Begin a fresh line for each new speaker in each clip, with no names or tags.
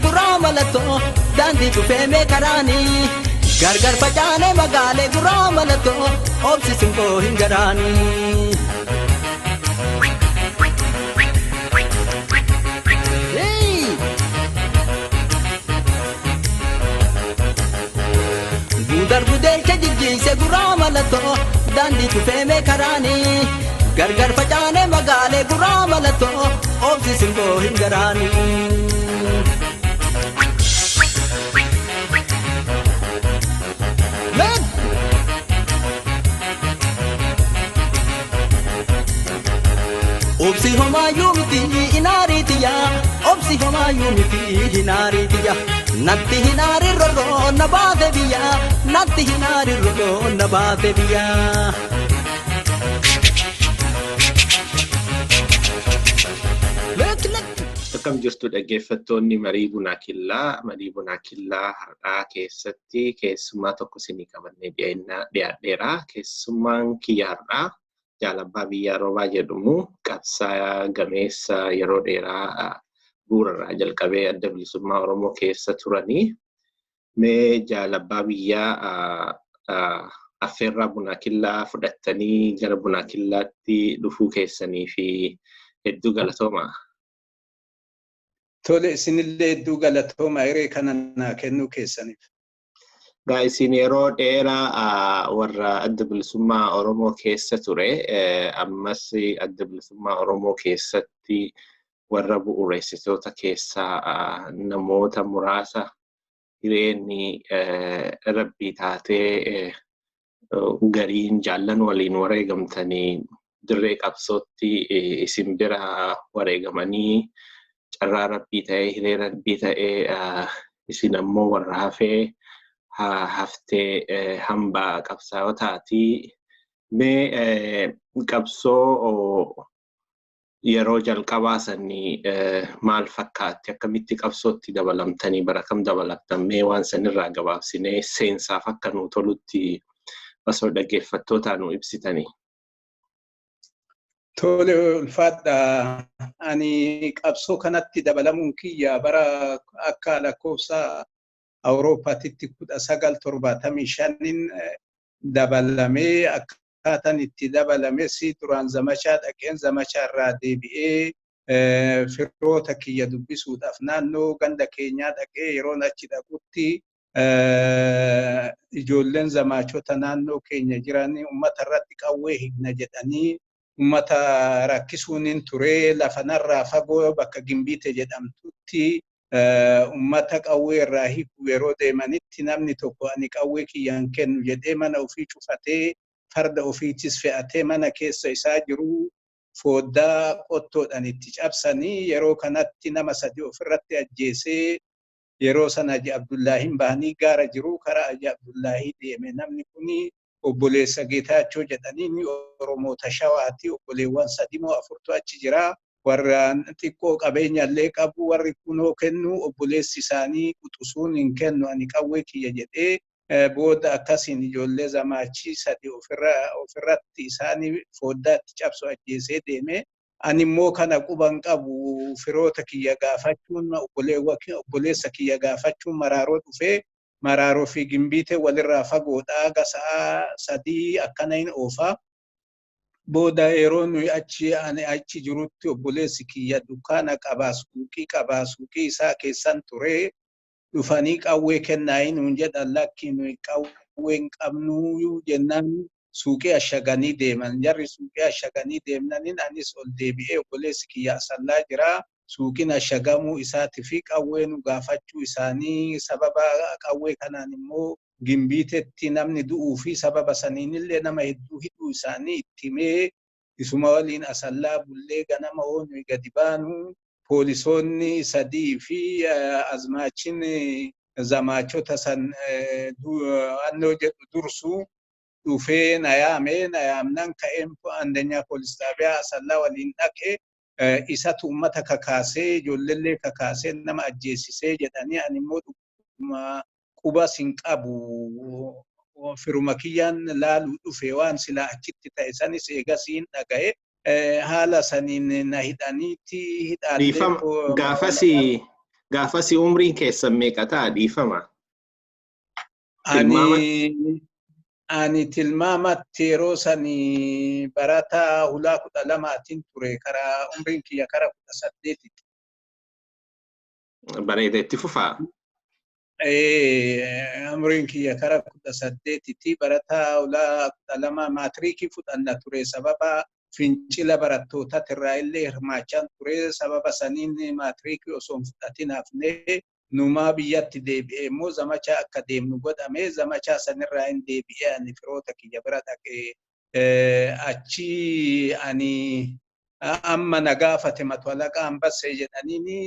guraa mallattoo daandii dhufeemee karaanii gargar facaanee magaalee guraa mallattoo obsisin koo hin garaanii. Gudar gudeelcha jijjiise guraa mallattoo daandii dhufeemee karaanii gargar facaanee magaalee guraa mallattoo obsisin koo hin garaanii. Obsi homaayuu miti hinaariitiya obsi homaayuu miti hinaariitiya natti hinaari roroo na baate biyya natti hinaari roroo na baate biyya.
Akkam jirtu dhaggeeffattoonni marii bunaa killaa har'aa keessatti keessummaa tokko isinii qabannee dhiyaadheera. Keessummaan kiyya har'aa Jaalabbaa Biyyaa Roobaa jedhamu qabsaa'aa gameessa yeroo dheeraa bu'uurarraa jalqabee adda bilisummaa Oromoo keessa turanii. Mee Jaalabbaa Biyyaa affeerraa bunaa killaa fudhattanii gara bunaa killaatti dhufuu keessanii fi hedduu galatoomaa.
Tole isinillee hedduu galatoomaa hiree kana naa kennuu keessaniif.
Isin yeroo dheeraa warra adda bilisummaa Oromoo keessa ture. Ammas adda bilisummaa Oromoo keessatti warra bu'uureessitoota keessaa namoota muraasa hireenni rabbii taatee gariin jaallan waliin wareegamtanii dirree qabsootti isin bira wareegamanii carraa rabbii ta'ee hiree rabbii ta'ee isin ammoo warra hafee haftee hambaa qabsaa'otaati. Mee qabsoo yeroo jalqabaa sanii maal fakkaatti? Akkamitti qabsootti dabalamtanii bara kam dabalattan? Mee waan sanirraa gabaabsinee seensaaf akka nuu tolutti osoo dhaggeeffattootaa nu ibsitanii.
Tole ulfaadha. Ani qabsoo kanatti dabalamuun kiyya bara akka lakkoofsa Awuroopaatitti 1975 dabalamee akkaataan itti dabalames duraan zamachaa dhaqeen zamachaa irraa deebi'ee firoota kiyya dubbisuudhaaf naannoo ganda keenyaa dhaqee yeroon achi dhaqutti ijoolleen zamaachota naannoo keenya jiran uummata irratti qawwee hidna jedhanii uummata rakkisuun ture lafanarraa fagoo bakka Gimbiite jedhamtutti ummata qawwee irraa hiikuu yeroo deemanitti namni tokko ani qawwee kiyyaan kennu jedhee mana ofii cufatee farda ofiitis fe'atee mana keessa isaa jiru fooddaa qottoodhaan itti cabsanii yeroo kanatti nama 3 ofirratti ajjeesee yeroo sana Haji Abdullaahiin bahanii gaara jiru karaa Haji Abdullaahii deeme. Namni kuni obboleessa Geetaachoo jedhanii Oromoota Shawaati. Obboleewwan 3 moo 4tu achi jira. Warra xiqqoo qabeenyallee qabu warri kunoo kennu obboleessi isaanii quxusuun hin kennu ani qawwee kiyya jedhee booda akkasiin ijoollee zamaachii 3 ofirratti isaanii fooddaatti cabsu ajjeesee deeme. Ani immoo kana quban qabu firoota kiyya gaafachuun obboleessa kiyya gaafachuun Maraaroo dhufee Maraaroo fi Gimbiite walirraa fagoodhaa gasaa 3 akkana hin oofaa. Booda yeroo nuyi achi jirutti obboleessi kiyya dukkaana qabaa suuqii isaa keessan ture dhufanii qawwee kennaayin nuun jedhan lakki nuyi qawwee hin qabnu jennaan suuqii ashaganii deeman. Jarri suuqii ashaganii deemnaniin anis ol deebi'ee obboleessi kiyya asallaa jira suuqiin ashagamuu isaatii fi qawwee nu gaafachuu isaanii sababa qawwee kanaan immoo Gimbiitetti namni du'uu fi sababa saniinillee nama hedduu hidhuu isaanii itti himee isuma waliin asallaa bullee ganama oonu gadi baanu poolisoonni 3 fi azmaachin zamaachota san annoo jedhu dursu dhufee na yaamnan ka'een andanyaa poolis xaabiyaa asallaa waliin dhaqee isatu ummata kakaasee ijoolleellee kakaasee nama ajjeesisee jedhanii ani immoo quba sin qabu firuma kiyyaan laaluu dhufe waan silaa achitti ta'e sanis eegasiin dhagaye haala saniin na hidhaniitti
gaafasi Gaafasi umriin keessan meeqa ta'a dhiifama?
Ani tilmaamatti yeroo sanii barataa hulaa 12 ture karaa umriin kiyya kara 18.
Bareedeetti fufaa?
Umriin kiyya kara 18 barataa hulaa 12 maatriikii fudhanna ture sababa fincila barattootaa irraa illee hirmaachaan ture sababa saniin maatriikii osoo hin fudhatin hafnee numaa biyyatti deebi'ee immoo zamachaa akka deemnu godhame zamachaa sanirraa hin deebi'ee ani firoota kiyya bira dhaqee achi ani amma na gaafate matwalaqa ambassee jedhaniini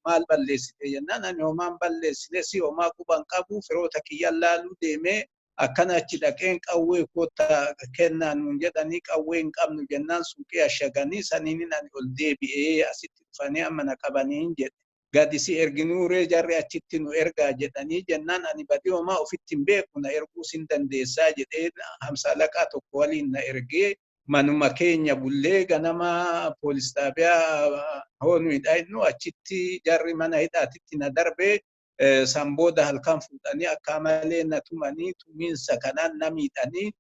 maal balleessite jennaan ani homaan balleessine si homaa quban qabu firoota kiyya laaluu deemee akkana achi dhaqeen qawwee koota kennaan nun jedhanii qawwee hin qabnu jennaan suuqii ashaganii saniin ani ol deebi'ee asitti dhufanii amma na qabanii jedhe. Gadi si erginuuree jarri achitti nu ergaa jedhanii jennaan ani badii homaa ofitti hin beeku na erguu sin dandeessaa jedhee hamsaalaqaa tokko waliin na ergee manuma keenya bullee ganama poolis xaabiyaa hoonuyidha innu achitti jarri mana hidhaatitti na darbee san booda halkan fuudhanii akka malee na tumanii tumiinsa kanaan na miidhanii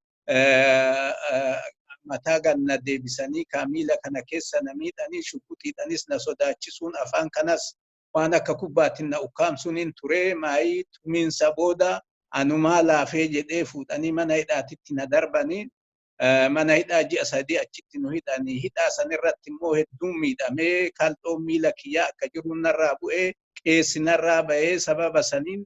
mataa ganna deebisanii kaamiila kana keessa na miidhanii shukkutiidhanis na sodaachisuun afaan kanas waan akka kubbaatiin na ukkaamsuun ture maayii tumiinsa booda anumaa laafee jedhee fuudhanii mana hidhaatitti na darbanii mana hidhaa ji'a 3 achitti nu hidhanii hidhaa sanirratti immoo hedduun miidhamee kalxoon miila kiyyaa akka jiru narraa bu'ee qeessi narraa ba'ee sababa saniin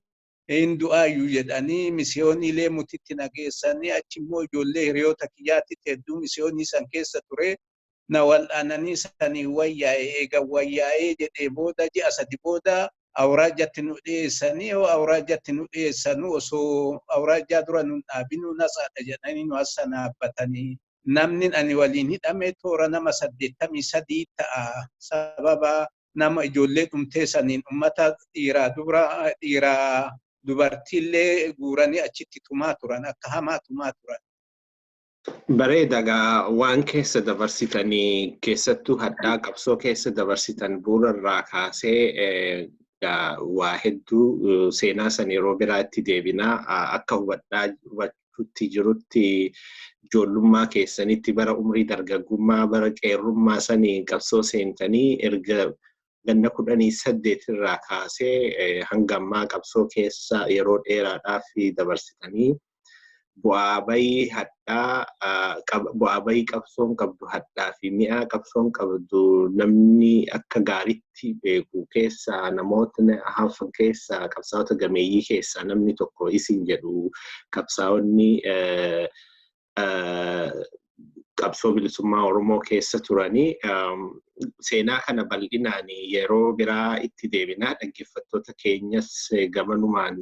hin du'aayyuu jedhanii misiyooniilee mutitti na geessanii achi immoo ijoollee hiriyoota kiyyaatitti hedduu misiyoonii san keessa ture na wal'aananii sanii wayyaa'ee eega wayyaa'ee jedhee booda ji'a 3 booda awraajjatti nu dhiyeessanii awraajjatti nu dhiyeessanu osoo awraajjaa dura nun dhaabinuu nasaadha jedhanii nu assanaabbatanii namni ani waliin hidhame toora nama 83 ta'a sababa nama ijoollee dhumtee saniin ummata dhiiraa dubartiillee guuranii achitti tumaa turan akka hamaa tumaa turan.
Bareedagaa waan keessa dabarsitanii keessattuu hadhaa qabsoo keessa dabarsitan bu'uurarraa kaasee waa hedduu seenaa san yeroo biraatti deebinaa akka hubachuutti jirutti ijoollummaa keessanitti bara umrii dargaggummaa bara qeerrummaa sanii qabsoo seentanii erga ganna 18 irraa kaasee hanga ammaa qabsoo keessa yeroo dheeraadhaaf dabarsitanii bu'aa bayii qabsoon qabdu hadhaa fi mi'aa qabsoon qabdu namni akka gaariitti beeku keessaa namoota hafan keessaa qabsaa'ota gameeyyii keessaa namni tokko isin jedhu qabsaa'onni qabsoo bilisummaa Oromoo keessa turanii seenaa kana bal'inaan yeroo biraa itti deebinaa dhaggeeffattoota keenyas gamanumaan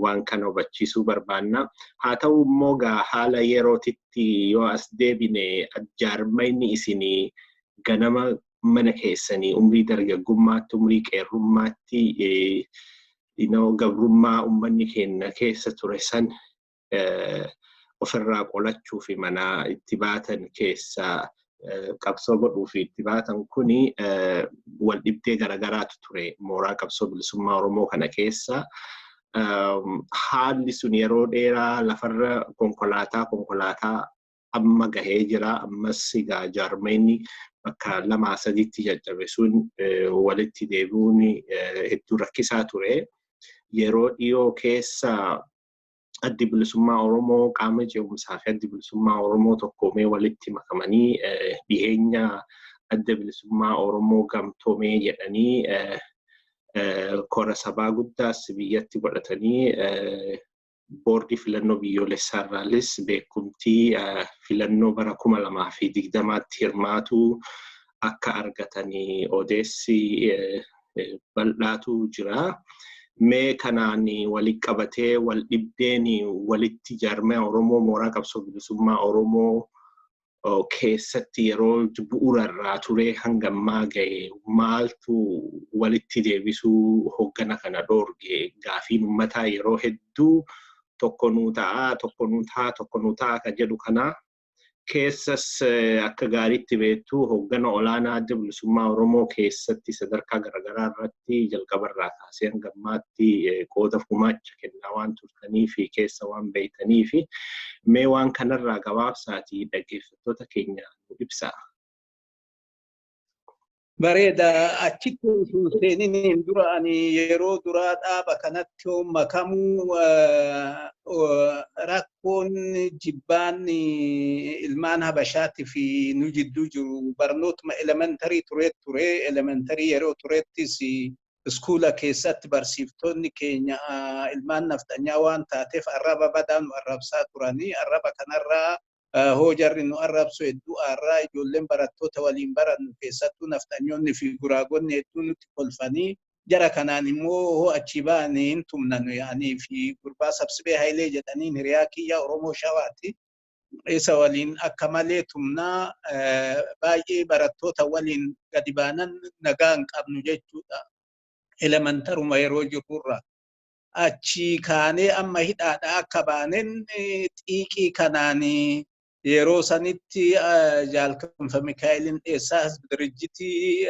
waan kana hubachiisuu barbaanna. Haa ta'u immoo haala yerootitti yoo as deebine jaarmayni isinii ganama mana keessanii umrii dargaggummaatti umrii qeerrummaatti gabrummaa ummanni keenya keessa ture san ofirraa qolachuu fi mana itti baatan keessaa qabsoo godhuu fi itti baatan kuni wal dhibdee garagaraatu ture mooraa qabsoo bilisummaa Oromoo kana keessa. Haalli sun yeroo dheeraa lafarra konkolaataa amma gahee jira ammas egaa jaarmayni bakka 2-3tti jajjabe sun walitti deebi'uun hedduu rakkisaa ture. Yeroo dhiyoo keessa addi bilisummaa Oromoo qaama ce'umsaa fi addi bilisummaa Oromoo tokkoomee walitti makamanii dhiheenya adda bilisummaa Oromoo gamtoomee jedhanii kora sabaa guddaas biyyatti godhatanii boordii filannoo biyyoolessaa irraalles beekumtii filannoo bara 2020tti hirmaatu akka argatanii odeessi bal'aatu jira. Mee kanaan walitti qabatee wal dhibdeen walitti jaarmaya Oromoo mooraa qabsoo bilisummaa Oromoo keessatti yeroo bu'uurarraa ture hanga ammaa ga'e maaltu walitti deebisuu hoggana kana dhoorge gaafiin uummataa yeroo hedduu tokko nuu ta'a kan jedhu kana keessas akka gaariitti beektu hoggana olaanaa adda bilisummaa Oromoo keessatti sadarkaa garaagaraa irratti jalqabarraa kaasee hanga ammaatti qooda gumaacha kennaa waan turtanii fi keessa waan beeytanii fi mee waan kanarraa gabaabsaatii dhaggeeffattoota keenya nu ibsaa.
Bareeda achitti utuu seeniniin dura ani yeroo duraa dhaaba kanatti makamuu rakkoon jibbaan ilmaan Habashaatii fi nu jidduu jiru barnootuma elementarii ture elementarii yeroo turettis iskuula keessatti barsiiftonni keenya ilmaan naftanyaa waan taateef arraba badaan arrabsaa turanii arraba kanarraa hoojarri nu arrabsu hedduu arraa ijoolleen barattoota waliin barannu keessattuu naftanyoonni fi guraagonni hedduu nutti kolfanii jara kanaan immoo achi baaniin tumnanu yaanii fi gurbaa sabsibee Hayilee jedhaniin hiriyaa kiyya Oromoo Shawaati. Isa waliin akka malee tumnaa baay'ee barattoota waliin gadi baanan nagaa hin qabnu jechuudha. Elementaruma yeroo jirurra. Achi kaanee amma hidhaadha akka baanen xiiqii kanaanii yeroo sanitti jaalkanfa Mikaa'eliin dheessaa dirjitii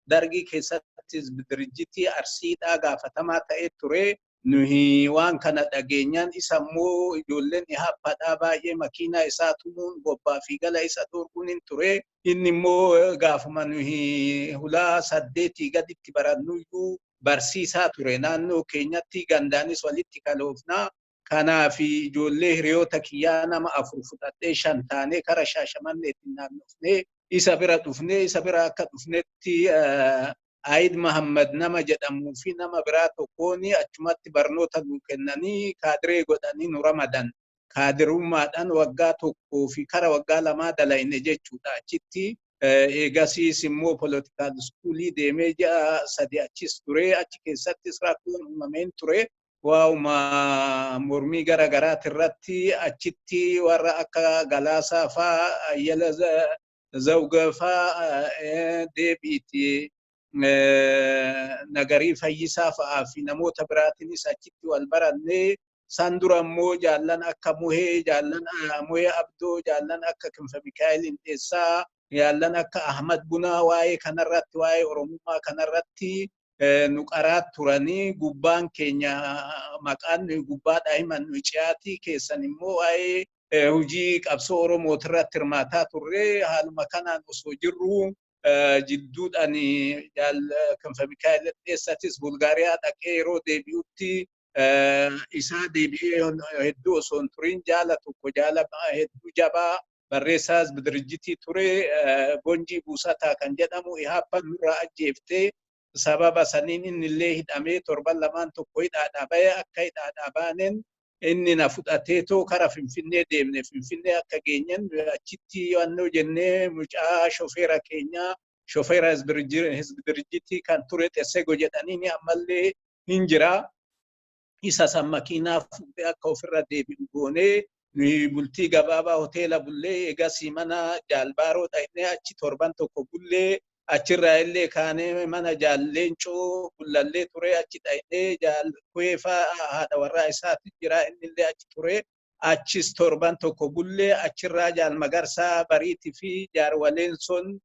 dargii keessatti dirjitii arsiidhaa gaafatamaa ta'ee ture. Nuhi waan kana dhageenyaan isa immoo ijoolleen haphaadhaa baay'ee makiinaa isaa tumuun bobbaa fi gala isa dhorkuun hin ture. Inni immoo gaafuma nuhi hulaa 8 gaditti barannuyyuu barsiisaa ture naannoo keenyatti gandaanis walitti kaloofnaa. Kanaaf ijoollee hiriyoota kiyyaa nama 4 fudhadhee 5 taanee kara Shaashamanneetti naannofnee isa bira dhufnee isa bira akka dhufnetti Aid Muhammad nama jedhamuu fi nama biraa tokkoon achumatti barnoota nuu kennanii kaadiree godhanii nu ramadan. Kaadirummaadhaan waggaa tokkoo fi kara waggaa 2 dalayne jechuudha. Achitti eegasiis immoo politikaal iskuulii deemee ji'a 3 achis ture. Achi keessattis rakkoon uumameen ture. Waa'uma mormii garagaraati irratti achitti warra akka Galaasaa faa Ayyala Zawga faa deebiiti Nagarii Fayyisaa fa'aa fi namoota biraatiinis achitti wal barannee san dura immoo jaallan akka Muhee Abdoo jaallan akka Kinfa Mikaa'eliin dheessaa jaallan akka Ahmad Bunaa waa'ee kanarratti waa'ee Oromummaa kanarratti nu qaraat turanii gubbaan keenya maqaan gubbaa daa'iman nu ciyaati keessan immoo waa'ee hojii qabsoo Oromooti irratti hirmaataa turre haaluma kanaan osoo jirru jidduudhaan Kinfa Mikaa'el dheessatis Bulgaariyaa dhaqee yeroo deebi'utti isaa deebi'ee hedduu osoo hin turin jaala tokko jaala hedduu jabaa barreessaas dirjitii ture Bonjii Buusataa kan jedhamu ihaappan nurraa ajjeeftee sababa saniin inni illee hidhamee 7-2 hidhaadhaa bahee akka hidhaadhaa baaneen inni na fudhateetoo kara Finfinnee deemne Finfinnee akka geenyen achitti wannoo jennee mucaa shofeera keenyaa shofeera hizbi kan ture Xessego jedhanii ammallee hin jira. Isa san makiinaa fuudhee akka ofirra deebi'u goonee bultii gabaabaa hoteela bullee eegasii mana jaalbaaroo dhaqnee achi 7 bullee achirraa illee kaanee mana jaalleencoo bullallee ture achi dhaqnee jaalkueefaa haadha warraa isaatti jira inni illee achi ture achis 7 bullee achirraa jaalmagarsaa bariitii fi jaarwaleenson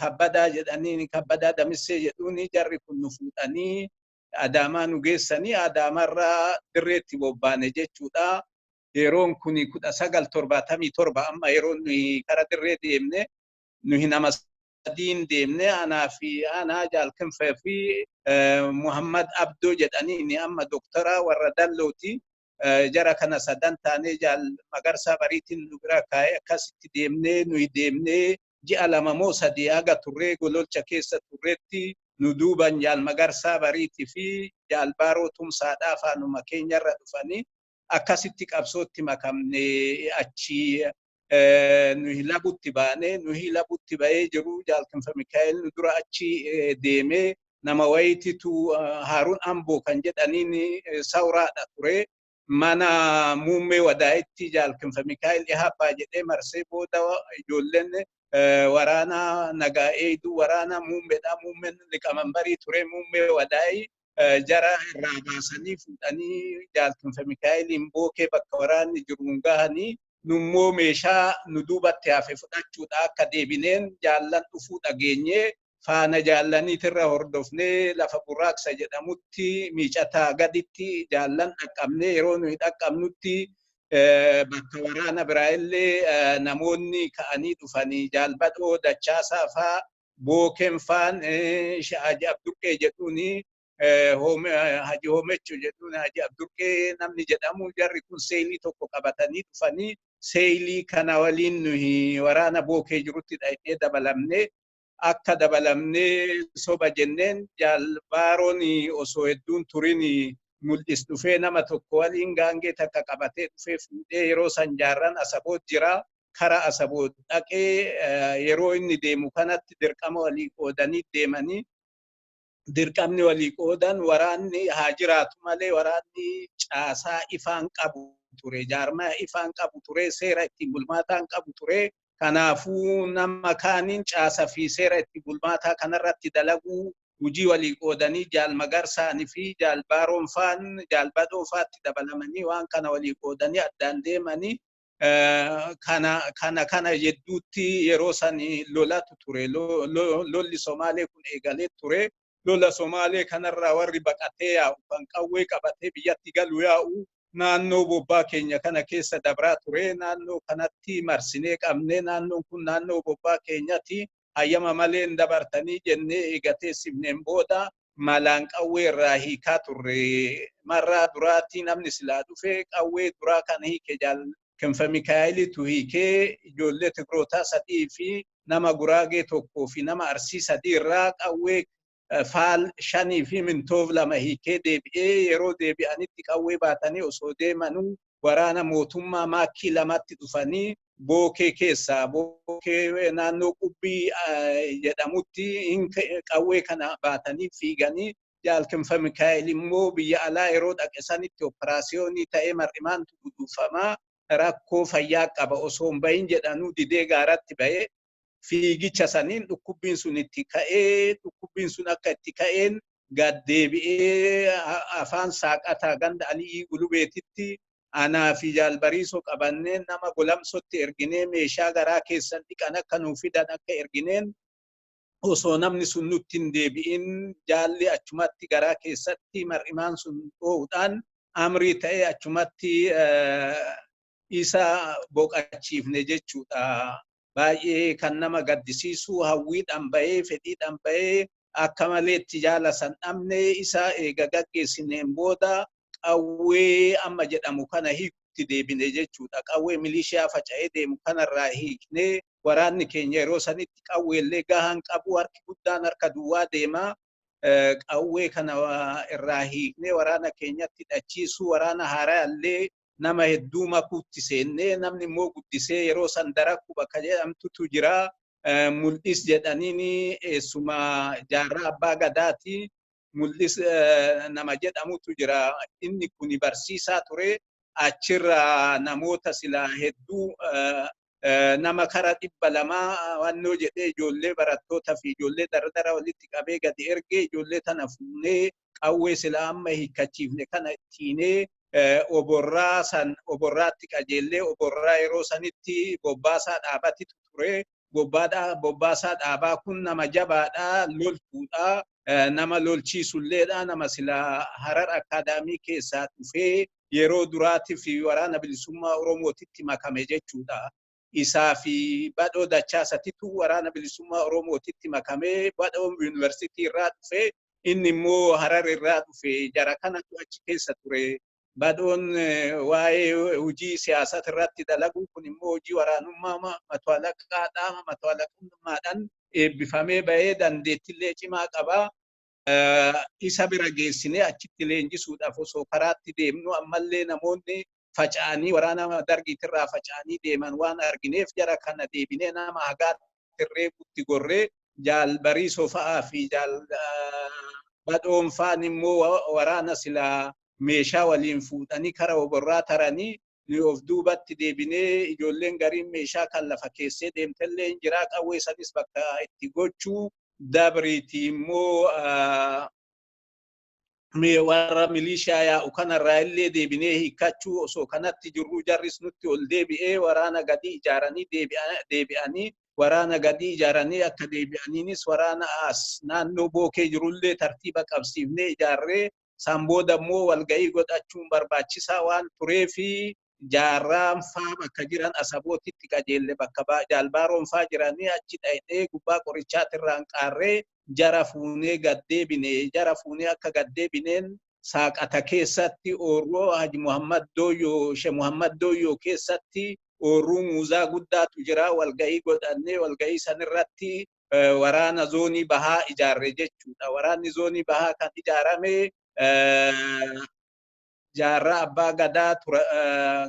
kabbadaa jedhanii kabbadaa damissee jedhuuni jarri kun nu fuudhanii Adaamaa nu geessanii Adaamarraa dirreetti bobbaane jechuudha. Yeroon kun 1977 amma yeroo nuyi kara dirree deemne nuyi nama 3 deemne anaa jaalkanfaa fi Muhammad Abdoo jedhanii inni amma doktora warra dallooti. Jara kana 3 taanee jaalmagarsaa bariitiin nu bira kaa'ee akkasitti deemnee nuyi deemnee ji'a 2 moo 3 aga turree gololcha keessa turreetti nu duuban jaalmagarsaa bariitii fi jaalbaaroo tumsaadhaa faanuma keenyarra dhufanii akkasitti qabsootti makamne achi nuyi labutti baane nuyi labutti bahee jiru jaalkanfa Mikaa'el nu dura achi deemee nama wayititu Haaruun Amboo kan jedhaniin sawraadha ture mana muummee wadaa'itti jaalkanfa Mikaa'el ihabbaa jedhee marsee booda ijoolleen waraana nagaa eeyduu waraana muummeedha muummeen liqamanbarii ture muummee wadaa'ii jara irraa baasanii fuudhanii jaalkanfa Mikaa'eliin bookee bakka waraanni jiruun gahanii nummoo meeshaa nu duubatti hafe fudhachuudha akka deebineen jaallan dhufuu dhageenye faana jaallaniitirra hordofnee lafa burraaqsa jedhamutti miicataa gaditti jaallan dhaqqabnee yeroo nuyi dhaqqabnutti bakka waraana biraa illee namoonni ka'anii dhufanii jaalbadhoo dachaasaa faa bookeen faan Haji Abdurqee jedhuuni Haji Hoomecho jedhuun Haji Abdurqee namni jedhamu jarri kun seeyilii tokko qabatanii dhufanii seeyilii kana waliin nuyi waraana bookee jirutti dhaqnee dabalamnee akka dabalamnee soba jenneen jaalbaaroon osoo hedduun turin mul'is dhufee nama tokko waliin gaangee takka qabatee dhufee fuudhee yeroo san jaarran Asaboot jira kara Asaboot dhaqee yeroo inni deemu kanatti dirqama walii qoodanii deemanii dirqamni walii qoodan waraanni haa jiraatu malee waraanni caasaa ifaan qabu ture jaarmaa ifaan qabu ture seera ittiin bulmaataan qabu ture kanaafuu nama kaaniin caasaa fi seera ittiin bulmaataa kanarratti dalaguu hujii walii qoodanii jaal magarsaanii fi jaal baaroon faan jaal badhoo faatti dabalamanii waan kana walii qoodanii addaan deemanii kana jedduutti yeroo san lolatu ture lolli Somaalee kun eegalee ture lola Somaalee kanarraa warri baqatee yaa'u kan qawwee qabatee biyyatti galu yaa'u naannoo bobbaa keenya kana keessa dabraa ture naannoo kanatti marsinee qabnee naannoon kun naannoo bobbaa keenyatti hayyama malee dabartanii jennee eegateessifneen booda malaan qawwee irraa hiikaa turre marraa duraatti namni silaa dhufee qawwee duraa kana hiike jaal Kinfa Mikaa'elitu hiikee ijoollee Tigrootaa sadii fi nama Guraagee tokkoo fi nama Arsii sadii irraa qawwee faal shanii fi mintoof lama hiikee deebi'ee yeroo deebi'anitti qawwee baatanii osoo deemanuu waraana mootummaa maakkii lamatti dhufanii bookee keessaa bookee naannoo qubbii jedhamutti qawwee kana baatanii fiiganii jaal Kinfa Mikaa'el immoo biyya alaa yeroo dhaqe sanitti operaasiyoonii ta'ee mar'imaantu guduufamaa rakkoo fayyaa qaba osoo hin bahin jedhanuu didee gaaratti bahee fiigicha saniin dhukkubbiin sun itti ka'ee dhukkubbiin sun akka itti ka'een gad deebi'ee afaan saaqataa ganda Aliyyi Gulubeetitti anaa fi jaal Bariisoo qabannee nama golamsotti erginee meeshaa garaa keessan dhiqan akka nuu fidan akka ergineen osoo namni sun nutti hin deebi'in jaalli achumatti garaa keessatti mar'imaan sun dhoowudhaan amrii ta'ee achumatti isa boqachiifne jechuudha. Baay'ee kan nama gaddisiisu hawwiidhaan bahee fedhiidhaan bahee akka maleetti jaala san dhabne isa eega gaggeessineen booda qawwee amma jedhamu kana hiikutti deebine jechuudha. Qawwee milishiyaa faca'ee deemu kanarraa hiiknee waraanni keenya yeroo sanitti qawweellee gahaan qabu harki guddaan harka duwwaa deemaa qawwee kana irraa hiiknee waraana keenyatti hidhachiisu waraana haaraallee nama hedduu makuutti seennee namni immoo guddisee yeroo san darakku bakka jedhamtutu jira mul'is jedhaniin eessuma jaarraa abbaa gadaati mul'is nama jedhamutu jira inni kuni barsiisaa ture achirra namoota silaa hedduu nama kara 200 wannoo jedhee ijoollee barattoota fi ijoollee dardara walitti qabee gadi ergee ijoollee tana fuunee qawwee silaa amma hiikkachiifne kana ittiinee oborraa san oborraatti qajeellee oborraa yeroo sanitti bobbaasaa dhaabatitu ture bobbaasaa dhaabaa kun nama jabaadha loltuudha nama lolchiisulleedha nama silaa Harar Akaadaamii keessaa dhufee yeroo duraatiif waraana bilisummaa Oromootitti makame jechuudha. Isaa fi badhoo dachaasatitu waraana bilisummaa Oromootitti makamee badhoo yuunivarsiitii irraa dhufe inni immoo Harar irraa dhufe jara kanatu achi keessa ture. Badhoon waa'ee hojii siyaasaa irratti dalagu kun immoo hojii waraanummaa matwalaqummaadhaan eebbifamee bahee dandeettillee cimaa qaba. Isa bira geessinee achitti leenjisuudhaaf osoo karaatti deemnu ammallee namoonni faca'anii waraana dargiitirraa faca'anii deeman waan argineef jara kana deebinee nama hagaatti reebutti gorree jaal Bariisoo fa'aa fi jaal badhoon fa'aan immoo waraana silaa meeshaa waliin fuudhanii kara oborraa taranii of duubatti deebinee ijoolleen gariin meeshaa kan lafa keessee deemtellee jira qawwee sanis bakka itti gochuu dabriiti immoo warra milishaa yaa'u kanarraa illee deebinee hiikkachuu osoo kanatti jirru jarris nutti ol deebi'ee waraana gadi ijaaranii deebi'anii waraana gadi ijaaranii akka deebi'aniinis waraana as naannoo bookee jirullee tartiiba qabsiifnee ijaarree san booda immoo walga'ii godhachuun barbaachisaa waan tureefi jaarraan faa bakka jiran asabootitti qajeelle bakka jaalbaaroon faa jiranii achi dhaqnee gubbaa qorichaatirraan qaarree jara fuunee gaddeebine jara fuunee akka gaddeebineen saaqata keessatti oorroo Haji Muhammad Doyyoo Sheekh Muhammad Doyyoo keessatti oorruu muuzaa guddaatu jira walga'ii godhannee walga'ii sanirratti waraana zoonii bahaa ijaarre jechuudha. Waraanni zoonii bahaa kan ijaarame jaarraa abbaa gadaa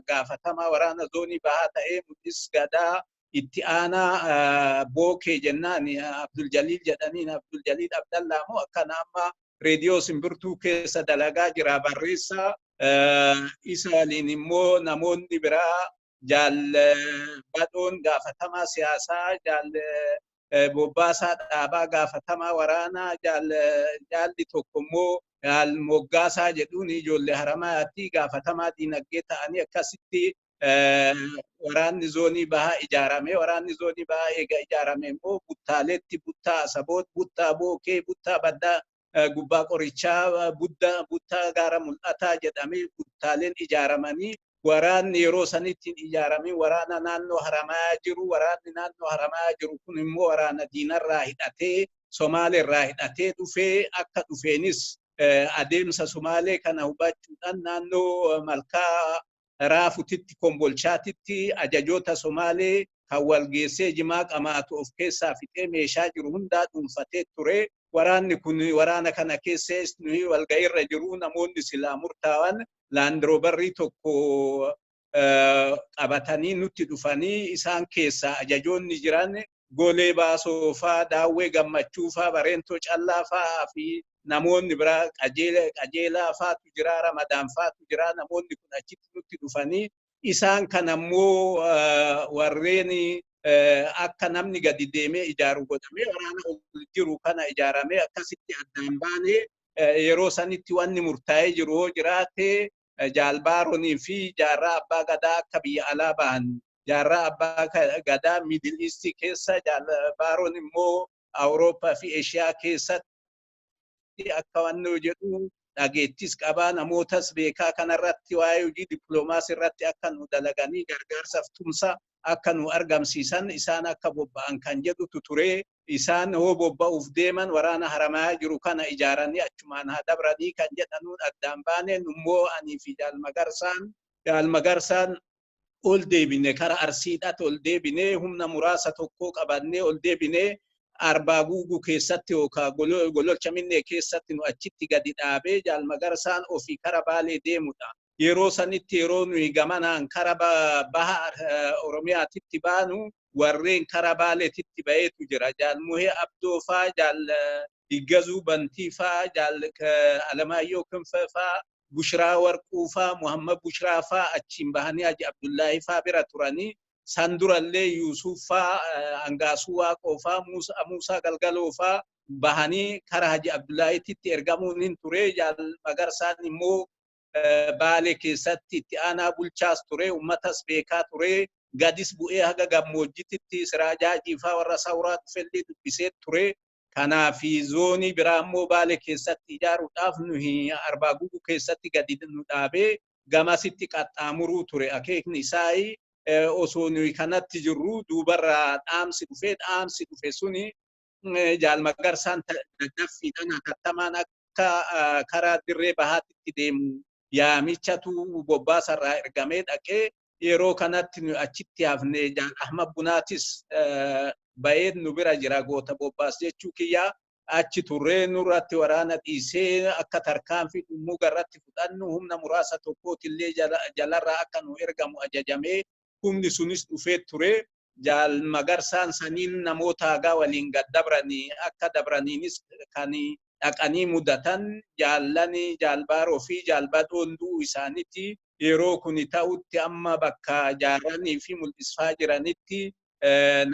gaafatamaa waraana zoonii bahaa ta'ee Muddis Gadaa itti aanaa bookee jennaan Abdul Jalil jedhaniin Abdul Jalil Abdallaa moo akkana amma reediyoo simbirtuu keessa dalagaa jira barreessaa isa waliin immoo namoonni biraa jaal badhoon gaafatamaa siyaasaa jaal bobbaasaa dhaabaa gaafatamaa waraanaa jaalli tokko immoo jaal moggaasaa jedhuun ijoollee haramaatti gaafatamaa diinagdee ta'anii akkasitti waraanni zoonii bahaa ijaarame waraanni zoonii bahaa eega ijaarame immoo buttaaleetti buttaa asaboot buttaa bookee buttaa baddaa gubbaa qorichaa buttaa gaara mul'ataa jedhamee buttaaleen ijaaramanii waraanni yeroo sanitti ijaarame waraana naannoo haramayaa jiru waraanni naannoo haramayaa jiru kun immoo waraana diinarraa hidhatee Somaaleerraa hidhatee dhufee akka dhufeenis adeemsa Somaalee kana hubachuudhaan naannoo malkaa raafutitti kombolchaatitti ajajoota Somaalee kan walgeessee jimaa qamaatu of keessaa fixee meeshaa jiru hundaa dhuunfatee ture. Waraanni kun waraana kana keessas nuyi walga'iirra jiru namoonni silaa murtaawan laandroobarrii tokko qabatanii nutti dhufanii isaan keessaa ajajoonni jiran Golee Baasoo faa Daawwee Gammachuu faa Bareentoo Callaa faa fi namoonni biraa qajeelaa faatu jira Ramadaan faatu jira namoonni kun achitti nutti dhufanii isaan kana immoo warreen akka namni gadi deemee ijaaru godhamee waraana ol jiru kana ijaaramee akkasitti addaan baanee yeroo sanitti wanni murtaa'ee jiru hoo jiraate jaalbaaronii fi jaarraa abbaa gadaa akka biyya alaa bahan jaarraa abbaa gadaa Middle East keessa jaalbaaron immoo Awurooppaa fi Eeshiyaa keessatti akka wanni jedhu dhageettis qabaa namootas beekaa kanarratti waa'ee hojii dippiloomaasii irratti akka nu dalaganii gargaarsaaf tumsa akka nu argamsiisan isaan akka bobba'an kan jedhutu ture isaan hoo bobba'uuf deeman waraana haramayaa jiru kana ijaaranii achumaan haa dabranii kan jedhanuun addaan baaneen immoo anii fi jaalmagarsaan ol deebine kara arsiidhaatti ol deebine humna muraasa tokko qabannee ol deebine Arbaa Guuguu keessatti yookaan Gololcha Minnee keessatti nu achitti gadi dhaabee jaalmagarsaan ofii kara Baalee deemudha. Yeroo sanitti yeroo nuyi gamanaan kara baha Oromiyaatitti baanu warreen kara Baaleetitti baheetu jira. Jaal Muhee Abdoo faa, jaal Higgazuu Bantii faa, jaal Alamaayyoo Kinfee faa, Bushraa Warquu faa, Muhammad Bushraa faa achiin bahanii Haji Abdullaahi faa bira turanii Sandurallee Yuusufaa Angaasuu Waaqoo faa Muusaa Galgaloo faa bahanii kara Haji Abdullaahitti ergamuun hin ture. Jaalmagarsaan immoo Baalee keessatti itti aanaa bulchaas ture ummatas beekaa ture gadis bu'ee haga gammoojjititti Siraajaa faa warra Sawraa dhufellee dubbisee ture. Kanaaf zoonii biraa immoo Baalee keessatti ijaaruudhaaf nuyi Arbaa Guuguu keessatti gadi nu dhaabee gamasitti qaxxaamuruu ture. Akeekni isaa osoo nuyi kanatti jirru duubarraa dhaamsi dhufe suni jaalmagarsaan daddaffiidhaan hatattamaan akka karaa dirree bahaatitti deemu yaamichatu bobbaasarraa ergamee dhaqee yeroo kanatti nu achitti hafne jaal Ahmad Bunaatis bahee nu bira jira goota bobbaas jechuu kiyyaa achi turree nurratti waraana dhiisee akka tarkaanfii dhummuu garratti fudhannu humna muraasa tokkootillee jalarraa akka nu ergamu ajajamee humni sunis dhufee ture. Jaalmagarsaan saniin namoota hagaa waliin gad dabranii akka dabraniinis kan dhaqanii mudatan jaallanii jaalbaaroo fi jaalbadhoon du'uu isaanitti yeroo kun ta'utti amma bakka jaarranii fi mul'isfaa jiranitti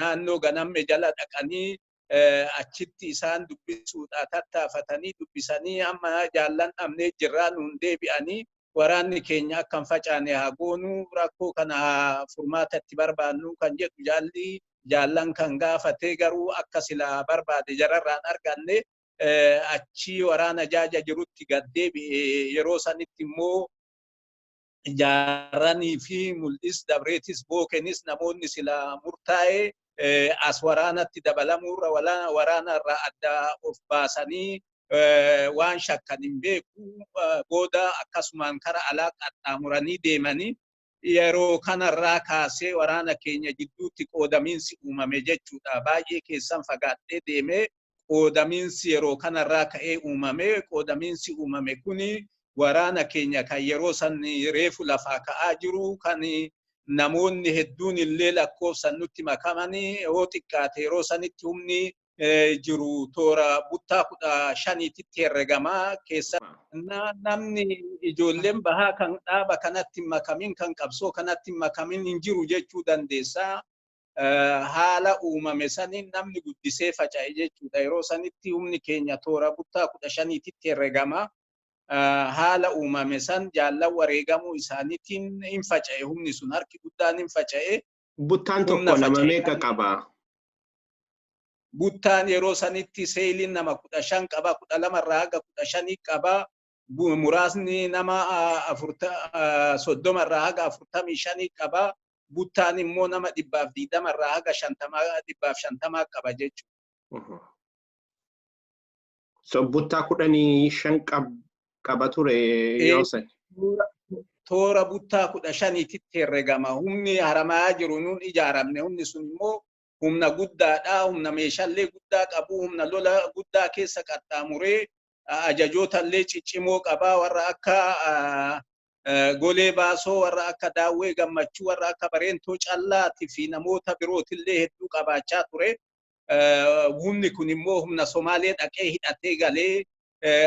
naannoo ganamme jala dhaqanii achitti isaan dubbisuudhaa tattaafatanii dubbisanii amma jaallan dhabnee jirraa nuun deebi'anii waraanni keenya akka hin facaane haa goonuu rakkoo kana furmaatatti barbaannu kan jedhu jaallan kan gaafatee garuu akka sila barbaade jararraan arganne achi waraana jaaja jirutti gad deebi'e yeroo sanitti immoo jaarranii fi mul'is dabreetis bookenis namoonni sila murtaa'e as waraanatti dabalamuurra waraanarraa adda of baasanii waan shakkan hin beeku booda akkasumaan kara alaa qaxxaamuranii deemanii yeroo kanarraa kaasee waraana keenya jidduutti qoodamiinsi uumame jechuudha. Baay'ee keessan fagaadhee deemee qoodamiinsi yeroo kanarraa ka'ee uumame. Qoodamiinsi uumame kuni waraana keenya kan yeroo san reefu lafaa ka'aa jiru kan namoonni hedduun illee lakkoofsan nutti makamanii yoo xiqqaate yeroo sanitti humni jiru toora buttaa 15tti herregamaa keessa namni ijoolleen bahaa kan dhaaba kanatti makamin kan qabsoo kanatti makamin hin jiru jechuu dandeessa. Haala uumame saniin namni guddisee faca'e jechuudha. Yeroo sanitti humni keenya toora buttaa 15tti herregamaa. Haala uumame san jaallan wareegamuu isaaniitiin hin faca'e humni sun harki guddaan hin faca'e.
Buttaan tokko nama meeqa qaba?
Buttaan yeroo sanitti seeliin nama 15 qaba, 12 irraa haga 15 qaba. Muraasni nama 30 irraa haga 45 qaba. Buttaan immoo nama 120 irraa haga 150 qaba jechuudha.
So buttaa 15 qaba ture yoo san.
Toora buttaa 15tti herregama. Humni haramaa jiru nuun ijaaramne. Humni sun immoo humna guddaadha. Humna meeshaalee guddaa qabu. Humna lola guddaa keessa qaxxaamuree ajajoota illee ciccimoo qaba. Warra akka Golee Baasoo, warra akka Daawwee Gammachuu, warra akka Bareentoo Callaatii fi namoota birootillee hedduu qabaachaa ture. Humni kun immoo humna Somaalee dhaqee hidhatee galee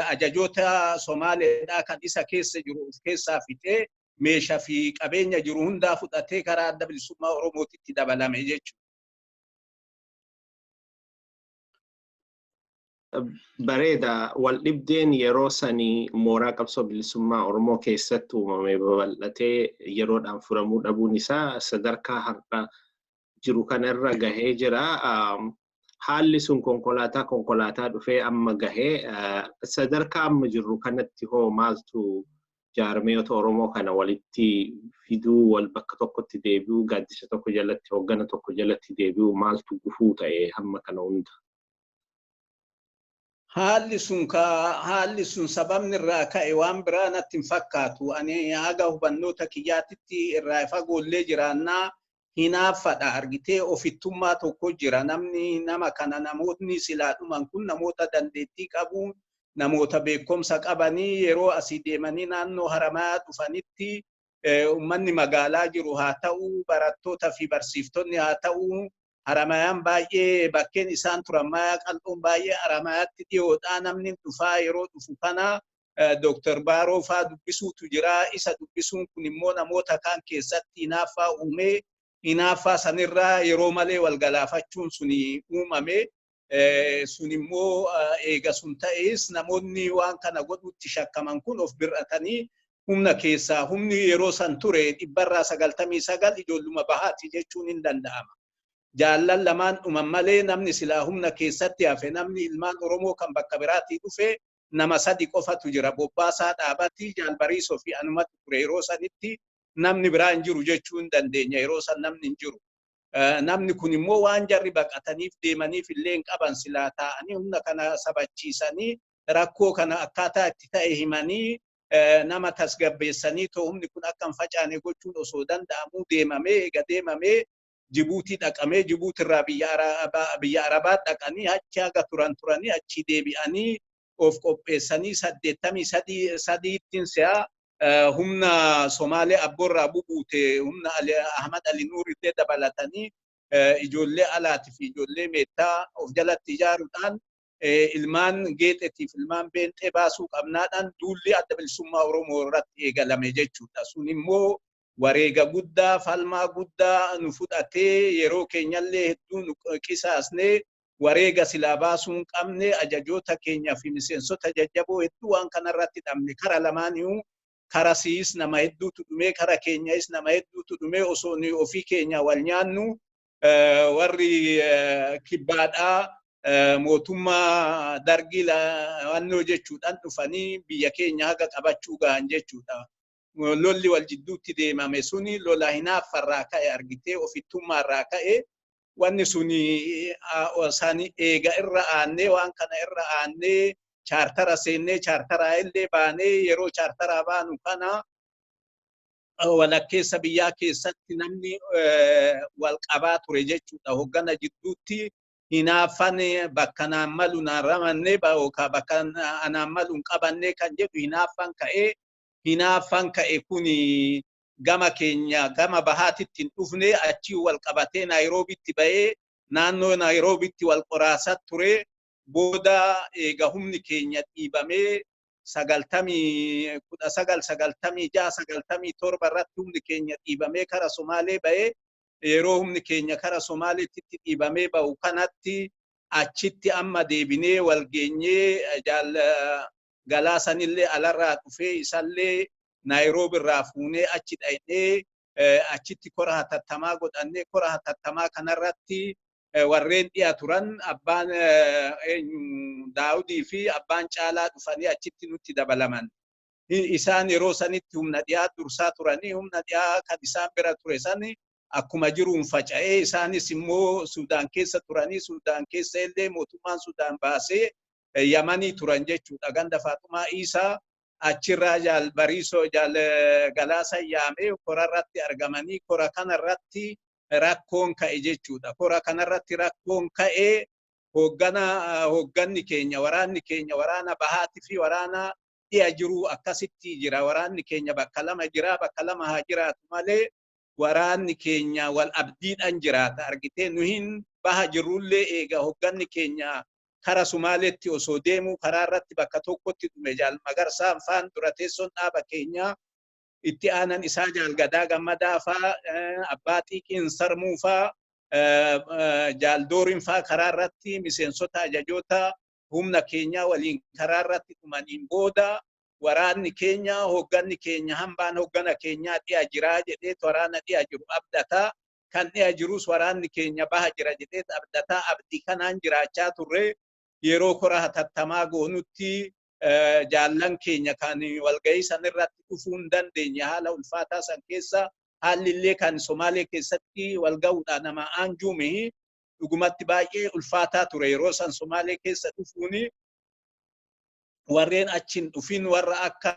ajajoota Somaaleedhaa kan isa keessa jiru of keessaa fixee meeshaa fi qabeenya jiru hundaa fudhatee karaa adda bilisummaa Oromootitti dabalame jechuudha.
Bareeda. Wal dhibdeen yeroo sanii mooraa qabsoo bilisummaa Oromoo keessatti uumame babal'atee yeroodhaan furamuu dhabuun isaa sadarkaa har'a jiru kanarra gahee jira. Haalli sun konkolaataa dhufee amma gahee sadarkaa amma jirru kanatti hoo maaltu jaarmiyoota Oromoo kana walitti fiduu wal bakka tokkotti deebi'uu gaaddisa tokko jalatti hoggana tokko jalatti deebi'uu maaltu gufuu ta'e hamma kana hunda?
Haalli sun sababni irraa ka'e waan biraa natti hin fakkaatu. Ani haga hubannoota kiyyaatitti irraa fagoollee jiraannaa hinaaffadha. Argitee ofittummaa tokko jira. Namootni silaa dhuman kun namoota dandeettii qabu, namoota beekumsa qabanii yeroo asii deemanii naannoo haramaa dhufanitti uummanni magaalaa jiru haa ta'u, barattootaa fi barsiiftonni haa ta'u, haramayaan baay'ee bakkeen isaan turan mayaa qal'oon baay'ee haramayaatti dhiyoodhaa. Namni dhufaa yeroo dhufu kana Dr. Baaroo faa dubbisuutu jira. Isa dubbisuun kun immoo namoota kaan keessatti hinaaffaa uumee hinaaffaa sanirraa yeroo malee wal galaafachuun suni uumame. Sun immoo eega sun ta'es namoonni waan kana godhutti shakkaman kun of bir'atanii humna keessaa humni yeroo san ture 99% ijoolluma bahaati jechuun hin danda'ama. Jaallan lamaan dhuman malee namni silaa humna keessatti hafe namni ilmaan Oromoo kan bakka biraatii dhufe nama 3 qofatu jira. Bobbaasaa Dhaabatii, Jaalbariisoo fi anumatti ture yeroo sanitti namni biraa hin jiru jechuu hin dandeenya. Yeroo san namni hin jiru. Namni kun immoo waan jarri baqataniif deemaniif illee hin qaban silaa taa'anii humna kana sabachiisanii rakkoo kana akkaataa itti ta'e himanii nama tasgabbeessanii humni kun akka hin facaane gochuun osoo danda'amuu deemamee Jibuutii dhaqamee Jibuutirraa biyya Arabaa dhaqanii achi haga turanii achi deebi'anii of qopheessanii 83 si'a humna Somaalee abboorraa bubuute humna Ahmad Ali Nuur illee dabalatanii ijoollee alaatii fi ijoollee meettaa of jalatti ijaaruudhaan ilmaan geexetiif ilmaan beenxee baasuu qabnaadhaan duulli adda bilisummaa Oromoo irratti eegalame jechuudha. Sun immoo wareega guddaa falmaa guddaa nu fudhatee yeroo keenyallee hedduu nu qisaasnee wareega silaa baasuu hin qabne ajajoota keenyaa fi miseensota jajjaboo hedduu waan kanarratti dhabne kara lamaaniyyuu kara siis nama hedduutu dhumee kara keenyas nama hedduutu dhumee osoo ni ofii keenya wal nyaannu warri kibbaadhaa mootummaa dargii wannoo jechuudhaan dhufanii biyya keenya haga qabachuu gahan jechuudha. Lolli wal jidduutti deemame suni lola hinaaffarraa ka'e argitee ofittummaarraa ka'e wanni suni sani eega irra aannee waan kana irra aannee chaartara seennee chaartaraa illee baanee yeroo chaartaraa baanu kana walakkeessa biyyaa keessatti namni wal qabaa ture jechuudha. Hoggana jidduutti hinaaffan bakka naan malu naan ramannee bakka anaan malu hin qabannee kan jedhu hinaaffan ka'e kuni gama keenya gama bahaatitti hin dhufne achii wal qabatee Naayiroobitti ba'ee naannoo Naayiroobitti wal qoraasaa ture. Booda eega humni keenya dhiibamee 1997 irratti humni keenya dhiibamee kara Somaalee ba'ee yeroo humni keenya kara Somaaleetti dhiibamee ba'u kanatti achitti amma deebinee wal geenyee galaasanillee alarraa dhufee isallee Naayiroobi irraa fuunee achi dhaqnee achitti kora hatattamaa godhannee kora hatattamaa kanarratti warreen dhiyaa turan abbaan Daawudii fi abbaan Caalaa dhufanii achitti nutti dabalaman. Isaan yeroo sanitti humna dhiyaa dursaa turanii humna dhiyaa kan isaan bira ture sani akkuma jiruun faca'ee isaanis immoo Sudaan keessa turanii Sudaan keessa illee mootummaan Sudaan baasee Yamanii turan jechuudha. Ganda Faaxumaa Isaa achirraa jaal Bariisoo jaal Galaasaa yaamee korarratti argamanii kora kanarratti rakkoon ka'e jechuudha. Kora kanarratti rakkoon ka'e hoogganni keenya waraana bahaatii fi waraana dhiya jiru akkasitti jira. Waraanni keenya bakka lama jira, bakka lama haa jiraatu malee waraanni keenya wal abdiidhaan jiraata. Argitee nuhin baha jirullee eega hoogganni keenya kara Sumaaleetti osoo deemu karaa irratti bakka tokkotti dhume jaal Magarsaan faan dura teessoon dhaaba keenya itti aanan isaa jaal Gadaa Gammadaa faa abbaa Xiiqiin Sarmuu faa jaal Dooriin faa karaa irratti miseensota ajajoota humna keenya waliin karaa irratti dhumaniin booda waraanni keenya hoogganni keenya hambaan hooggana keenyaa dhiyaa jiraa jedhee waraana dhiyaa jiru abdataa kan dhiyaa jirus waraanni keenya baha jira jedhee abdataa abdii kanaan jiraachaa turre. Yeroo kora hatattamaa goonutti jaallan keenya kan walgahii san irratti dhufuu hin dandeenye haala ulfaataa san keessa haalli illee kan Somaalee keessatti walgahuudhaan nama aanjuume dhugumatti baay'ee ulfaataa ture. Yeroo san Somaalee keessa dhufuuni warreen achin dhufin warra akka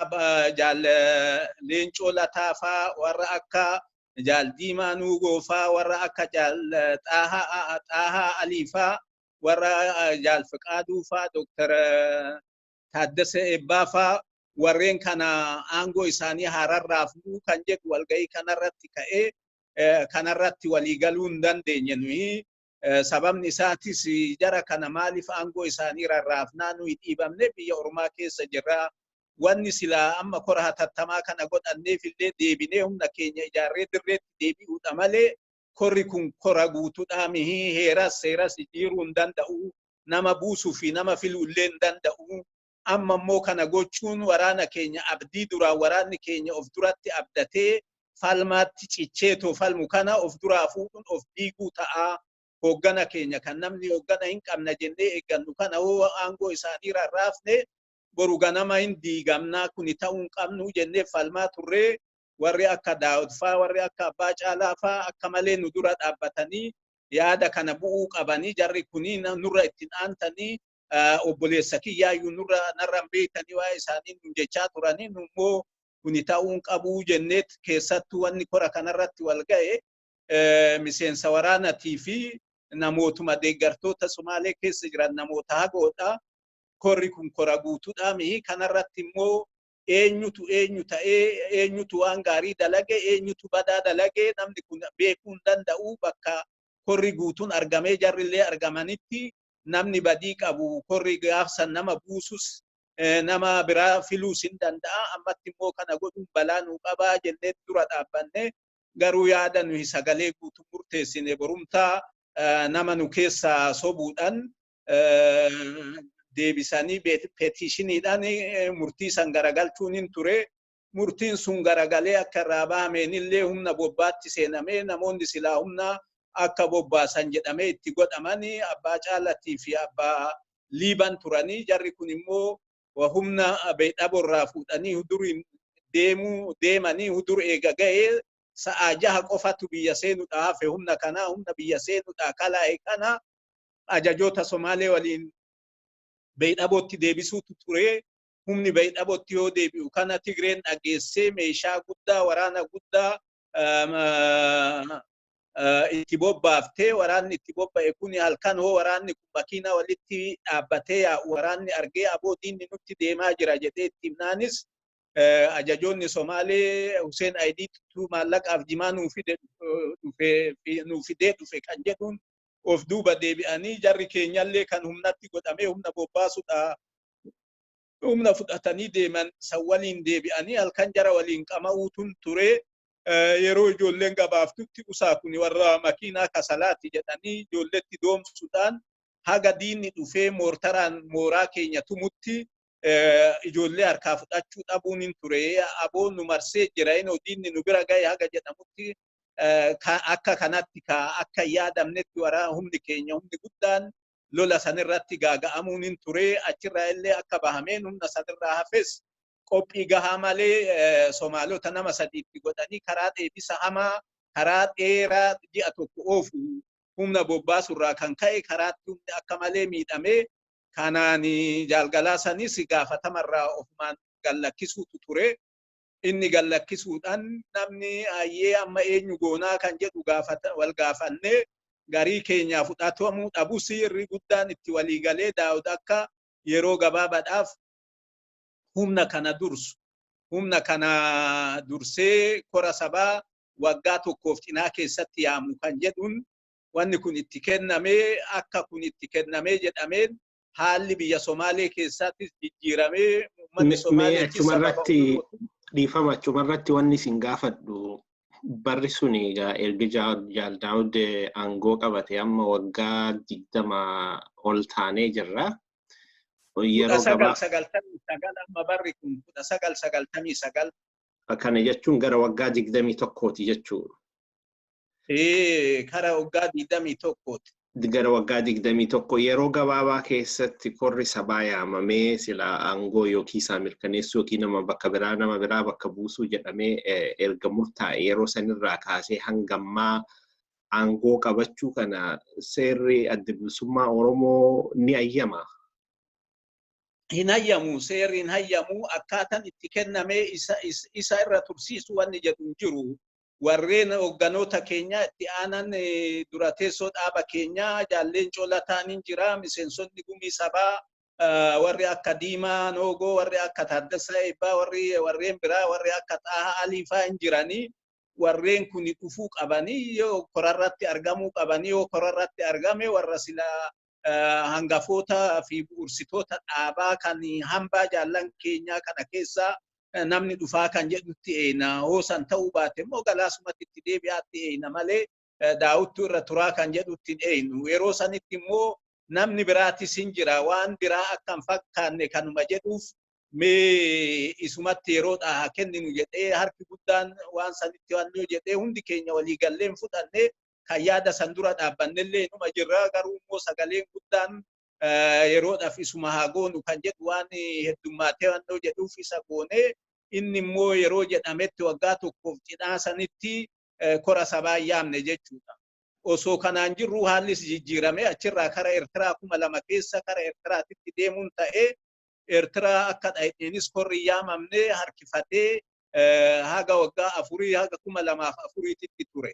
jaal Leencoo Lataafaa warra akka jaal Diimaa Nuugoofaa warra akka jaal Xaahaa Aliifaa warra jaal Fiqaaduu faa Dr. Taaddasee Ebbaa faa warreen kana aangoo isaanii hararraafnu kan jedhu walgahii kanarratti ka'ee kanarratti waliigaluu hin dandeenye nuyi. Sababni isaatis jara kana maaliif aangoo isaanii rarraafnaa nuyi dhiibamne biyya ormaa keessa jirra. Wanni silaa amma kora hatattamaa kana godhanneef illee deebinee humna keenya ijaarree dirreetti deebi'uudha malee korri kun kora guutuudhaa mihi heeras seeras jijjiiruu hin danda'u. Nama buusuu fi nama filuu illee hin danda'u. Amma immoo kana gochuun waraana keenya abdii duraan waraanni keenya of duratti abdatee falmaatti cicceetoo falmu kana of duraa fuudhuun of diiguu ta'a. Hooggana keenya kan namni hooggana hin qabna jennee eeggannu kana hoo aangoo isaanii rarraafne boru ganama hin diigamnaa kuni ta'uu hin qabnu jennee falmaa turree warri akka Daawud faa warri akka Abbaa Caalaa faa akka malee nu dura dhaabbatanii yaada kana bu'uu qabanii jarri kuni nurra ittiin aantanii obboleessa kiyyaayyuu narra beekanii waa'ee isaanii nu jechaa turanii nu immoo kuni ta'uu hin qabu jennee keessattuu wanni kora kanarratti wal ga'e miseensa waraanatii fi namootuma deeggartoota Somaalee keessa jiran namoota hagoodha. Korri kun kora guutuudha mihi kanarratti immoo eenyu ta'ee eenyutu waan gaarii dalage eenyutu badaa dalage namni kun beekuu hin danda'u. Bakka korri guutuun argamee jarrillee argamanitti namni badii qabu korri gaafsan nama buusus nama biraa filuus hin danda'a. Ammatti immoo kana godhuun balaa nuu qabaa jennee dura dhaabbanne garuu yaada nuyi sagalee guutuu murteessine borumtaa nama nu keessa sobuudhaan deebisanii petiishiniidhaan murtii san garagalchuun hin ture. Murtiin sun garagalee akka irraa bahameen illee humna bobbaatti seenamee namoonni silaa humna akka bobbaasan jedhamee itti godhamanii abbaa Caalatii fi abbaa Liiban turanii jarri kun immoo humna beedhaborraa fuudhanii huduriin deemanii hudur eega ga'ee sa'a 6 qofatu biyya seenuudhaa hafe humna kana humna biyya seenuudhaa kalaa'e kana ajajoota Somaalee waliin beedhabootti deebisuutu ture. Humni beedhabootti yoo deebi'u kana Tigreen dhageessee meeshaa guddaa waraana guddaa itti bobbaaftee waraanni itti bobba'e kun halkan hoo waraanni kun makiina walitti dhaabbatee yaa'u waraanni argee aboodiinni nutti deemaa jira jedhee itti himnaanis ajajoonni Somaalee Hussein Aidiitu maallaqaaf jimaa nuuf fidee dhufe kan jedhuun of duuba deebi'anii jarri keenyallee kan humnatti godhamee humna bobbaasuudha humna fudhatanii deeman san waliin deebi'anii halkan jara waliin qama'uutun ture. Yeroo ijoolleen gabaaftutti usaa kun warra makiinaa kasalaati jedhanii ijoolletti doomsuudhaan haga diinni dhufee moortaraan mooraa keenya tumutti ijoollee harkaa fudhachuu dhabuun hin ture. Aboon nu marsee jira inni diinni nu bira ga'e haga jedhamutti akka kanatti akka yaadamnetti waraana humni keenya humni guddaan lola sanirratti gaaga'amuun hin ture. Achirraa illee akka bahameen humna sanirraa hafes qophii gahaa malee Somaalota nama 3 godhanii karaa deebisa hamaa karaa dheeraa ji'a tokko oofu humna bobbaasurraa kan ka'e karaatti humni akka malee miidhamee kanaan jaalgalaa sanis gaafatamarraa ofumaan gallakkisuutu ture. Inni gallakkisuudhaan namni ayyee amma eenyu goonaa kan jedhu wal gaafannee garii keenyaa fudhatamuu dhabus irri guddaan itti waliigalee Daawud akka yeroo gabaabaadhaaf humna kana dursu humna kana dursee kora sabaa waggaa tokkoof cinaa keessatti yaamu kan jedhuun wanni kun itti kennamee akka kun itti kennamee jedhameen haalli biyya Somaalee keessatti jijjiiramee uummanni Somaalee
achumarratti wanni isin gaafadhu barri sun erga Jaal Daawud aangoo qabate amma waggaa 20 ol taanee jirra. Yeroo gabaa
1999 amma barri kun 1999
kana jechuun gara waggaa 21ti jechuudha.
Kara waggaa 21ti.
Gara waggaa 21 yeroo gabaabaa keessatti korri sabaa yaamamee sila aangoo yookiin isaa mirkaneessuu yookiin nama bakka biraa nama biraa bakka buusuu jedhamee erga murtaa'e yeroo sanirraa kaasee hangammaa aangoo qabachuu kana seerri adda bilisummaa Oromoo ni ayyama.
Hin hayyamu seerri hin hayyamu akkaataan itti kennamee isa irra tursiisu wanni jedhu jiru. Warreen hogganoota keenya itti aanan dura teessoo dhaaba keenya jaalleen Coolataan hin jira. Miseensonni gumii sabaa warri akka Diimaa Noogoo warri akka Taaddasaa Eebbaa warreen biraa warri akka Xaahaa Aliifaa hin jiranii. Warreen kun dhufuu qabanii yoo korarratti argamuu qabanii yoo korarratti argame warra silaa hangafoota fi bu'uursitoota dhaabaa kan hambaa jaallan keenyaa kana keessaa namni dhufaa kan jedhutti eena hoosan ta'uu baate immoo galaasumatti itti deebi'aatti eena malee Daawudtu irra turaa kan jedhutti eenu. Yeroo sanitti immoo namni biraatis hin jira waan biraa akka hin fakkaanne kanuma jedhuuf mee isumatti yeroodhaa kenninu jedhee harki guddaan waan sanitti waan jedhee hundi keenya walii galleen fudhannee kan yaada san dura dhaabbannellee numa jirra. Garuu immoo sagaleen guddaan yeroodhaaf isuma haa goonu kan jedhu waan heddummaatee waan jedhuuf isa goonee inni immoo yeroo jedhametti waggaa tokkoof cinaa sanitti kora sabaa yaamne jechuudha. Osoo kanaan jirru haallis jijjiirame achirraa kara Eertiraa 2000 keessa kara Eertiraatitti deemuun ta'ee Eertiraa akka dhayeenis korri yaamamne harkifatee haga waggaa 4 haga 2004tti ture.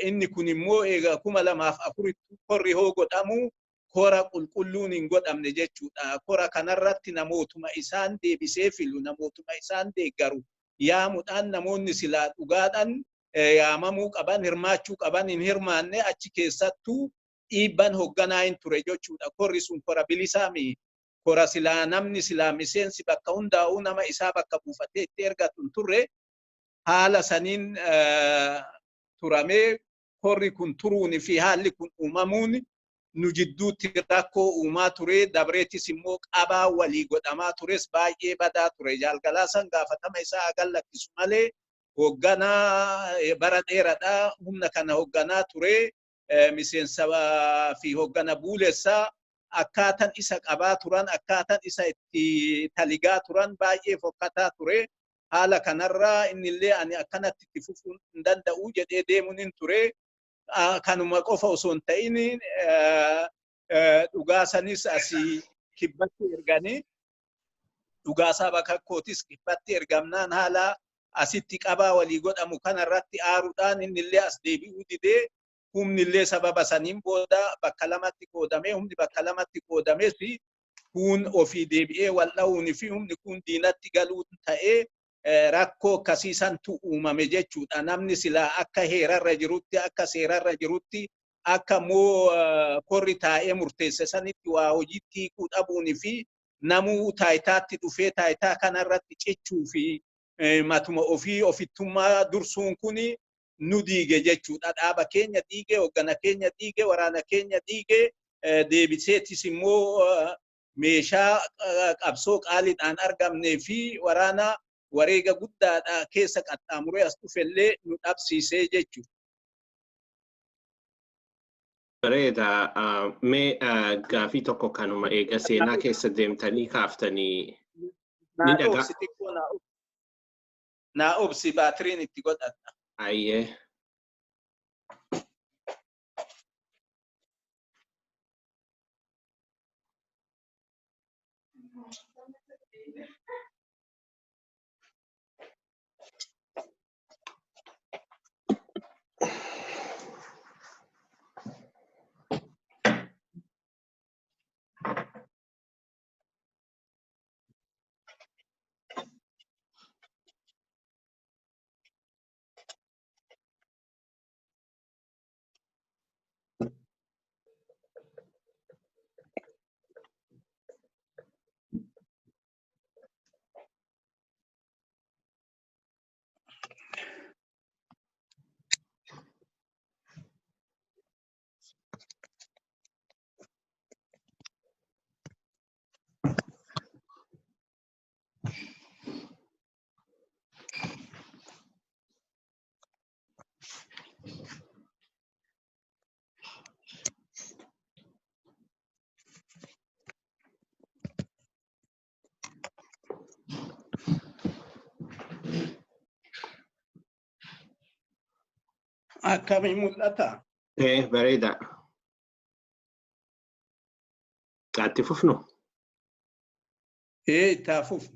Inni kun immoo eega 2004 korri hoo godhamu kora qulqulluun hin godhamne jechuudha. Kora kanarratti namootuma isaan deebisee filu namootuma isaan deeggaru yaamuudhaan namoonni silaa dhugaadhaan yaamamuu qaban hirmaachuu qaban hin hirmaanne achi keessattuu dhiibban hoogganaa hin ture jechuudha. Korri sun kora bilisaami. Kora silaa namni silaa miseensi bakka hundaa'uu nama isaa bakka buufatee itti ergatu hin turre haala saniin turamee korri kun turuuni fi haalli kun uumamuun nu jidduutti rakkoo uumaa ture dabreetis immoo qabaa walii godhamaa tures baay'ee badaa ture jaalgalaasan gaafatama isaa agal lakkisu malee hoogganaa bara dheeraadhaa humna kana hoogganaa ture miseensa fi hooggana buulessaa akkaataan isa qabaa turan akkaataan isa itti taligaa turan baay'ee fokkataa ture haala kanarraa innillee ani akkanatti itti fufuu hin danda'u jedhee deemuun hin ture kanuma qofa osoo hin ta'in dhugaasanis asii kibbatti erganii dhugaasaa bakka kootis kibbatti ergamnaan haala asitti qabaa walii godhamu kanarratti aaruudhaan innillee as deebi'uu didee humnillee sababa saniin booda bakka lamatti qoodamee humni bakka lamatti qoodames kun ofii deebi'ee wal dha'uun fi humni kun diinatti galuun ta'ee rakkoo akkasiisantu uumame jechuudha. Namni silaa akka heerarra jirutti akka seerarra jirutti akka moo korri taa'ee murteesse sanitti waa hojiitti hiikuu dhabuun fi namuu taayitaatti dhufee taayitaa kanarratti cichuu fi matuma ofii ofittummaa dursuun kuni nu diige jechuudha. Dhaaba keenya diige, hooggana keenya diige, waraana keenya diige, deebiseetis immoo meeshaa qabsoo qaaliidhaan argamnee fi waraana wareega guddaadha keessa qaxxaamuree as dhufellee nu dhabsiisee jechuudha.
Bareeda. Mee gaafii tokko kanuma eega seenaa keessa deemtanii kaaftanii ni dhagaa.
Naa obsi baatiriin itti godhadha.
Ayyee.
Akkamiin mul'ata?
Bareeda. Itti fufnu?
Itti fufnu.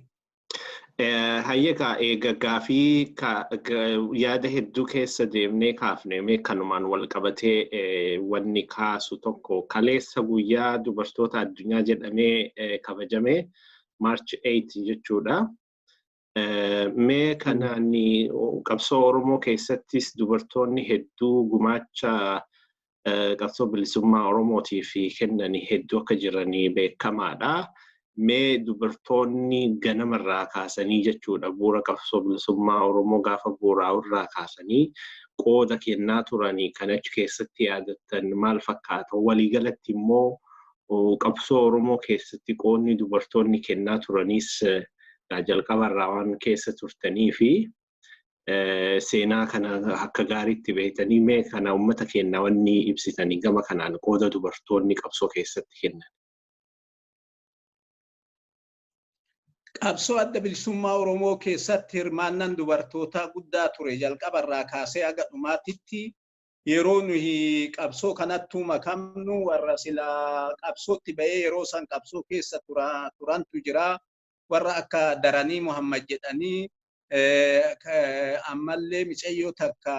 Hayyeekaa eega gaafii yaada hedduu keessa deemnee kaafne mee kanumaan wal qabatee wanni kaasu tokko kaleessa guyyaa dubartoota addunyaa jedhamee kabajame March 8 jechuudha. Mee kanaan qabsoo Oromoo keessattis dubartoonni hedduu gumaacha qabsoo bilisummaa Oromootiif kennanii hedduu akka jiranii beekamaadha. Mee dubartoonni ganamarraa kaasanii jechuudha bu'uura qabsoo bilisummaa Oromoo gaafa bu'uuraa'urraa kaasanii qooda kennaa turanii kan achi keessatti yaadattan maal fakkaata? Waliigalatti immoo qabsoo Oromoo keessatti qoodni dubartoonni kennaa turanis jalqabarraa waan keessa turtanii fi seenaa kana akka gaariitti beektanii mee kana uummata kennaa wanni ibsitanii gama kanaan qooda dubartoonni qabsoo keessatti kennan.
Qabsoo adda bilisummaa Oromoo keessatti hirmaannaan dubartootaa guddaa ture jalqabarraa kaasee haga dhumaatitti yeroo nuyi qabsoo kanattuu makamnu warra silaa qabsootti ba'ee yeroo san qabsoo keessa turantu jira. Warra akka Daranii Muhammad jedhanii ammallee micayyoo takka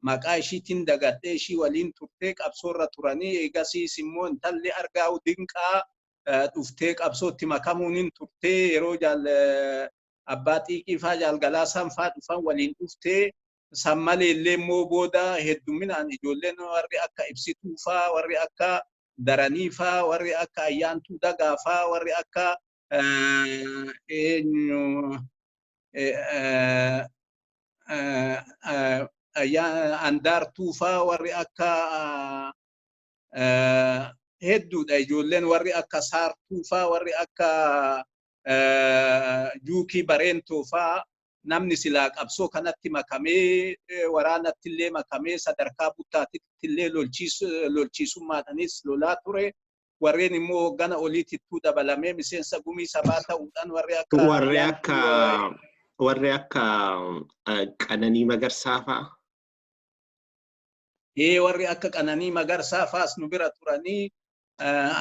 maqaa ishiitiin dagadhee ishii waliin turtee qabsoorra turanii eegasiis immoo intalli Argaa'u Dinqaa dhuftee qabsootti makamuun hin turtee yeroo abbaa xiiqii faa jaalgalaasaan faa dhufan waliin dhuftee san maleellee immoo booda hedduminaan ijoolleen warri akka Ibsituu faa warri akka Daranii faa warri akka Ayyaantuu Dagaa faa warri akka andaartuu faa warri akka hedduudha ijoolleen warri akka saartuu faa warri akka juukii bareentoo faa namni silaa qabsoo kanatti makamee waraanatti illee makamee sadarkaa buttaatitti illee lolchiisummaadhanis lolaa ture. Warreen immoo hoggana oliitittuu dabalamee miseensa gumii sabaa ta'uudhaan
warri akka Qananii Magarsaa fa'a.
Warri akka Qananii Magarsaa fa'as nu bira turanii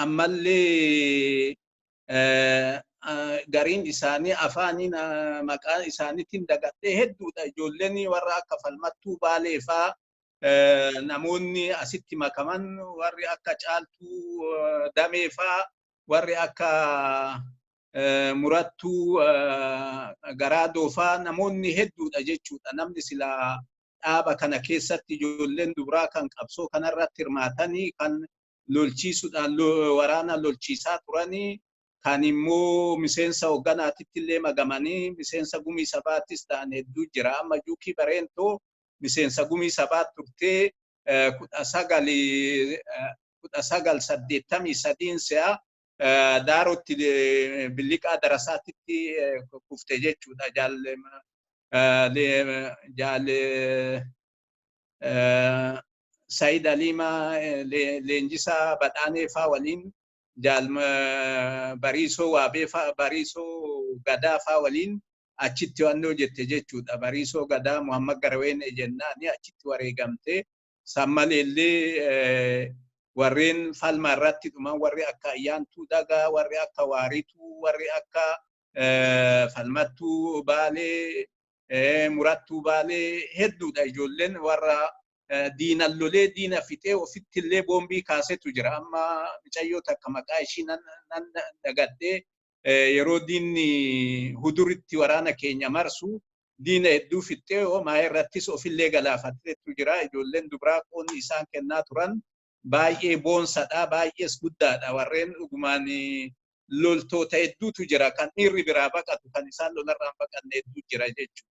ammallee gariin isaanii afaaniin maqaan isaaniitiin dagadhee hedduudha. Ijoolleen warra akka Falmattuu Baalee fa'aa namoonni asitti makaman warri akka Caaltuu Damee fa'aa warri akka Murattuu Garaadoo fa'aa namoonni hedduudha jechuudha. Namni silaa dhaaba kana keessatti ijoolleen dubaraa kan qabsoo kanarratti hirmaatanii kan lolchiisuudhaan waraana lolchiisaa turanii kan immoo miseensa hogganaatitti illee magamanii miseensa gumii sabaattis ta'an hedduu jira. Amma Juukii Bareentoo miseensa gumii sabaa turtee 1983 se'a daarotti Biliqaa Darasaatitti kufte jechuudha. Saayid Aliimaa Leenjisaa Badhaanee faa waliin Bariisoo Waabee faa Bariisoo Gadaa faa waliin achitti wannoo jette jechuudha. Bariisoo Gadaa Muhammad Garaween jennaani achitti wareegamte. Sammaleellee warreen falma irratti dhuman warri akka Ayyaantuu Dagaa, warri akka Waarituu, warri akka Falmattuu Baalee, Murattuu Baalee hedduudha. Ijoolleen warra diinan lolee diina fixee ofitti illee boombii kaasetu jira. Amma mucayyoo takka maqaa ishii nan dagadhee yeroo diinni huduritti waraana keenya marsu diina hedduu fixee maa irrattis ofillee galaafatetu jira. Ijoolleen dubaraa qoonni isaan kennaa turan baay'ee boonsadha, baay'ees guddaadha. Warreen dhugumaan loltoota hedduutu jira. Kan dhiirri biraa baqatu kan isaan lolarraan baqanne hedduu jira jechuudha.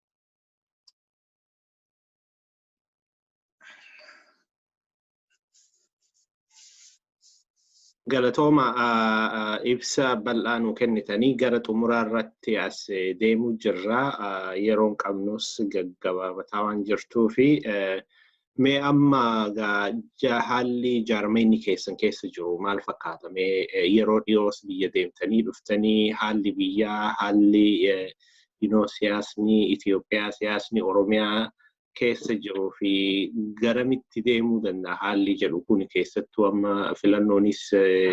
Galatooma ibsa bal'aa nuu kennitanii gara xumuraa irratti as deemuu jirra. Yeroon qabnus gaggabaabataa waan jirtuu fi mee amma haalli jaarmeenyi keessan keessa jiru maal fakkaata? Mee yeroo dhiyoos biyya deemtanii dhuftanii haalli biyyaa, haalli siyaasni Itoophiyaa, siyaasni Oromiyaa keessa jiruu fi garamitti deemuu danda'a haalli jedhu kun keessattuu amma filannoonis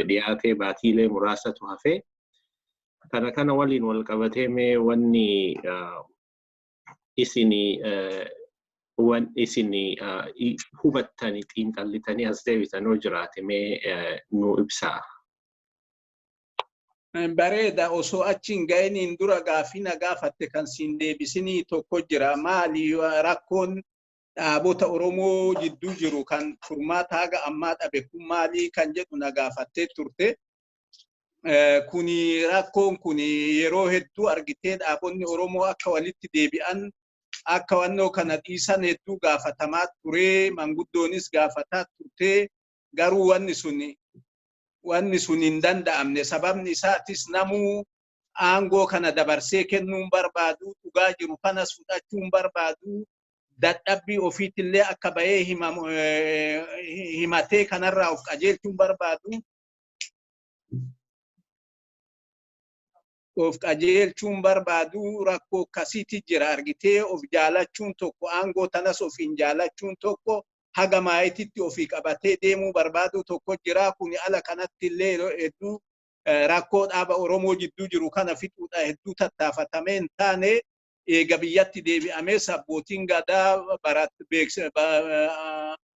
dhiyaatee baatiilee muraasatu hafee kana waliin wal qabatee mee wanni isinii hubattanii xiinxallitanii as deebitanii jiraate mee nu ibsaa.
Bareeda osoo achiin ga'iniin dura gaaffii na gaafatte kan siin deebisinii tokko jira. Maali rakkoon dhaabota Oromoo jidduu jiru kan furmaata haga ammaa dhabe kun maali kan jedhu na gaafattee turte. Kuni rakkoon kuni yeroo hedduu argitee dhaabonni Oromoo akka walitti deebi'an akka wannoo kana dhiisan hedduu gaafatamaa ture. Manguddoonis gaafataa turte. Garuu wanni sun hin danda'amne. Sababni isaatis namuu aangoo kana dabarsee kennuun barbaadu, dhugaa jiru kanas fudhachuun barbaadu, dadhabbii ofiitillee akka bahee himatee kanarraa of qajeelchuun barbaadu. Of qajeelchuun barbaadu rakkoo akkasiiti jira argitee. Of jaalachuun tokko aangoo tanas ofiin jaalachuun tokko haga maayititti ofii qabatee deemuu barbaadu tokko jira. Kuni ala kanatti illee hedduu rakkoo dhaaba Oromoo jidduu jiru kana fixuudha hedduu tattaafatamee hin taane eega biyyatti deebi'amee abbootiin gadaa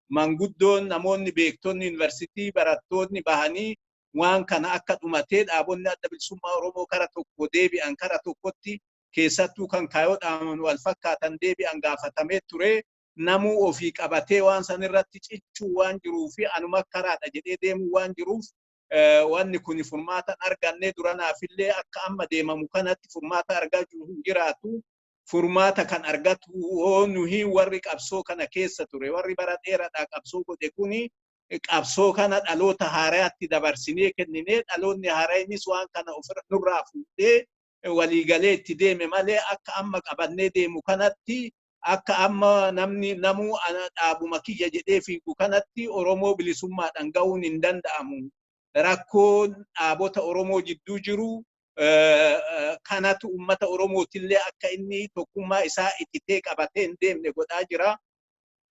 manguddoon namoonni beektonni yuunivarsiitii barattoonni bahanii waan kana akka dhumatee dhaabonni adda bilisummaa Oromoo kara tokko deebi'an kara tokkotti keessattuu kan kaayoodhaan wal fakkaatan deebi'an gaafatamee ture. Namuu ofii qabatee waan san irratti cichuu waan jiruuf anuma karaadha jedhee deemuu waan jiruuf wanni kun furmaata argannee duranaafillee akka amma deemamu kanatti furmaata argaa jiru hin jiraatu. furmaata kan argatu nuhi warri qabsoo kana keessa ture warri bara dheeraadhaa qabsoo godhe kuni qabsoo kana dhaloota haaraatti dabarsinee kenninee dhaloonni haaraanis waan kana nurraa fuudhee waliigalee itti deeme malee akka amma qabannee deemu kanatti akka amma namuu dhaabuma kiyya jedhee fiigu kanatti Oromoo bilisummaadhaan ga'uun hin danda'amu. Rakkoon dhaabota Oromoo jidduu jiru kanatu ummata Oromootillee akka inni tokkummaa isaa ittitee qabatee hin deemne godhaa jira.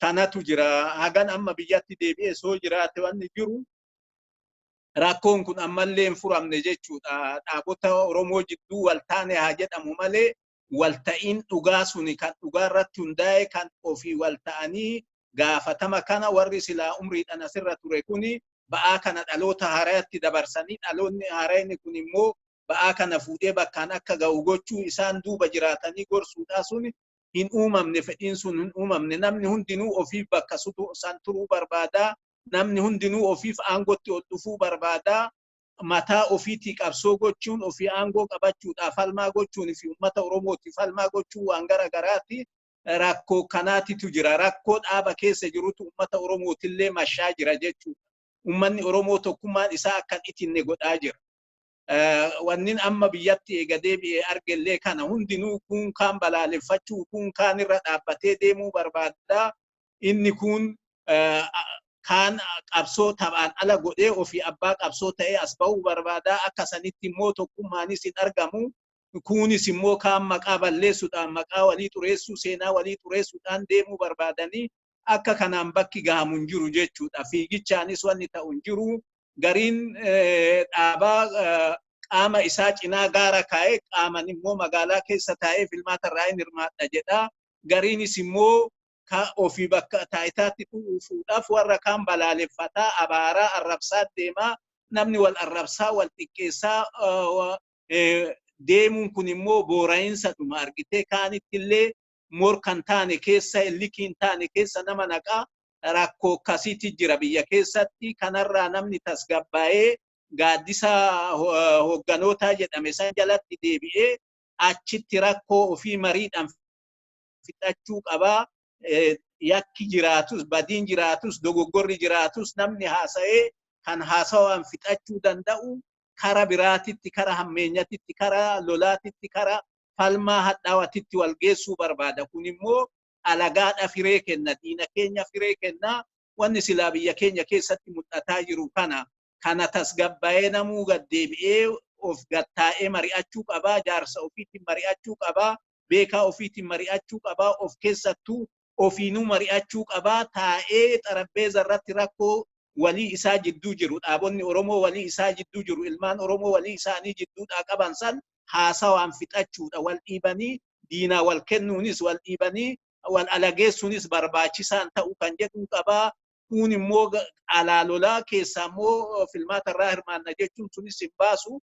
Kanatu jira. Hagan amma biyyatti deebi'ee soo jiraate wanni jiru rakkoon kun ammallee hin furamne jechuudha. Dhaabota Oromoo jidduu waltaane haa jedhamu malee walta'iin dhugaa suni kan dhugaa irratti hundaa'e kan ofii walta'anii gaafatama kana warri silaa umriidhaan asirra ture kuni ba'aa kana dhaloota haaraatti dabarsanii dhaloonni haaraan kun immoo ba'aa kana fuudhee bakkaan akka ga'u gochuu isaan duuba jiraatanii gorsuudhaa sun hin uumamne fedhiin sun hin uumamne namni hundinuu ofiif bakka san turuu barbaada namni hundinuu ofiif aangootti ol dhufuu barbaada mataa ofiitii qabsoo gochuun ofii aangoo qabachuudhaaf falmaa gochuun fi uummata Oromootiif falmaa gochuu waan garaagaraati rakkoo kanaatitu jira rakkoo dhaaba keessa jirutu uummata Oromootillee mashaa jira jechuudha uummanni Oromoo tokkummaan isaa akkan itinne godhaa jira. Wannin amma biyyatti eega deebi'ee argellee kana hundinuu kun kaan balaaleffachuu kun kaan irra dhaabbatee deemuu barbaada inni kun kaan qabsoo taphaan ala godhee ofii abbaa qabsoo ta'ee as ba'uu barbaada akka sanitti immoo tokkummaanis hin argamu kunis immoo kaan maqaa balleessuudhaan maqaa walii xureessuu seenaa walii xureessuudhaan deemuu barbaadanii akka kanaan bakki gahamu hin jiru jechuudha fiigichaanis wanni ta'u hin jiru gariin dhaabaa qaama isaa cinaa gaara kaa'ee qaaman immoo magaalaa keessa taa'ee filmaata irraa hin hirmaadha jedha gariinis immoo ofii bakka taayitaatti dhufuudhaaf warra kaan balaaleffataa abaaraa arrabsaa deemaa namni wal arrabsaa wal xiqqeessaa deemuun kun immoo boora'insa dhuma argitee kaanittillee morkan taane keessa illikiin taane keessa nama naqaa rakkoo akkasiitti jira biyya keessatti kanarraa namni tasgabbaa'ee gaaddisa hogganootaa jedhame san jalatti deebi'ee achitti rakkoo ofii mariidhaan fixachuu qabaa. Yakki jiraatus badiin jiraatus dogoggorri jiraatus namni haasa'ee kan haasawaan fixachuu danda'u kara biraatitti kara hammeenyatitti kara lolaatitti kara falmaa hadhaawatitti wal geessuu barbaada kun immoo alagaadha firee kenna diina keenya firee kenna wanni silaa biyya keenya keessatti mul'ataa jiru kana tasgabbaa'ee namuu gaddeebi'ee of gattaa'ee mari'achuu qabaa jaarsa ofiitiin mari'achuu qabaa beekaa ofiitiin mari'achuu qabaa of keessattuu ofiinuu mari'achuu qabaa taa'ee xarabbeeza irratti rakkoo walii isaa jidduu jiru dhaabonni Oromoo walii isaa jidduu jiru ilmaan Oromoo walii isaanii jidduudhaa qaban san haasawaan fixachuudha wal dhiibanii diinaa wal kennuunis wal dhiibanii wal alageessuunis barbaachisaan ta'uu kan jedhu qabaa kun immoo alaalolaa keessaa immoo filmaata irraa hirmaanna jechuun sunis hin baasu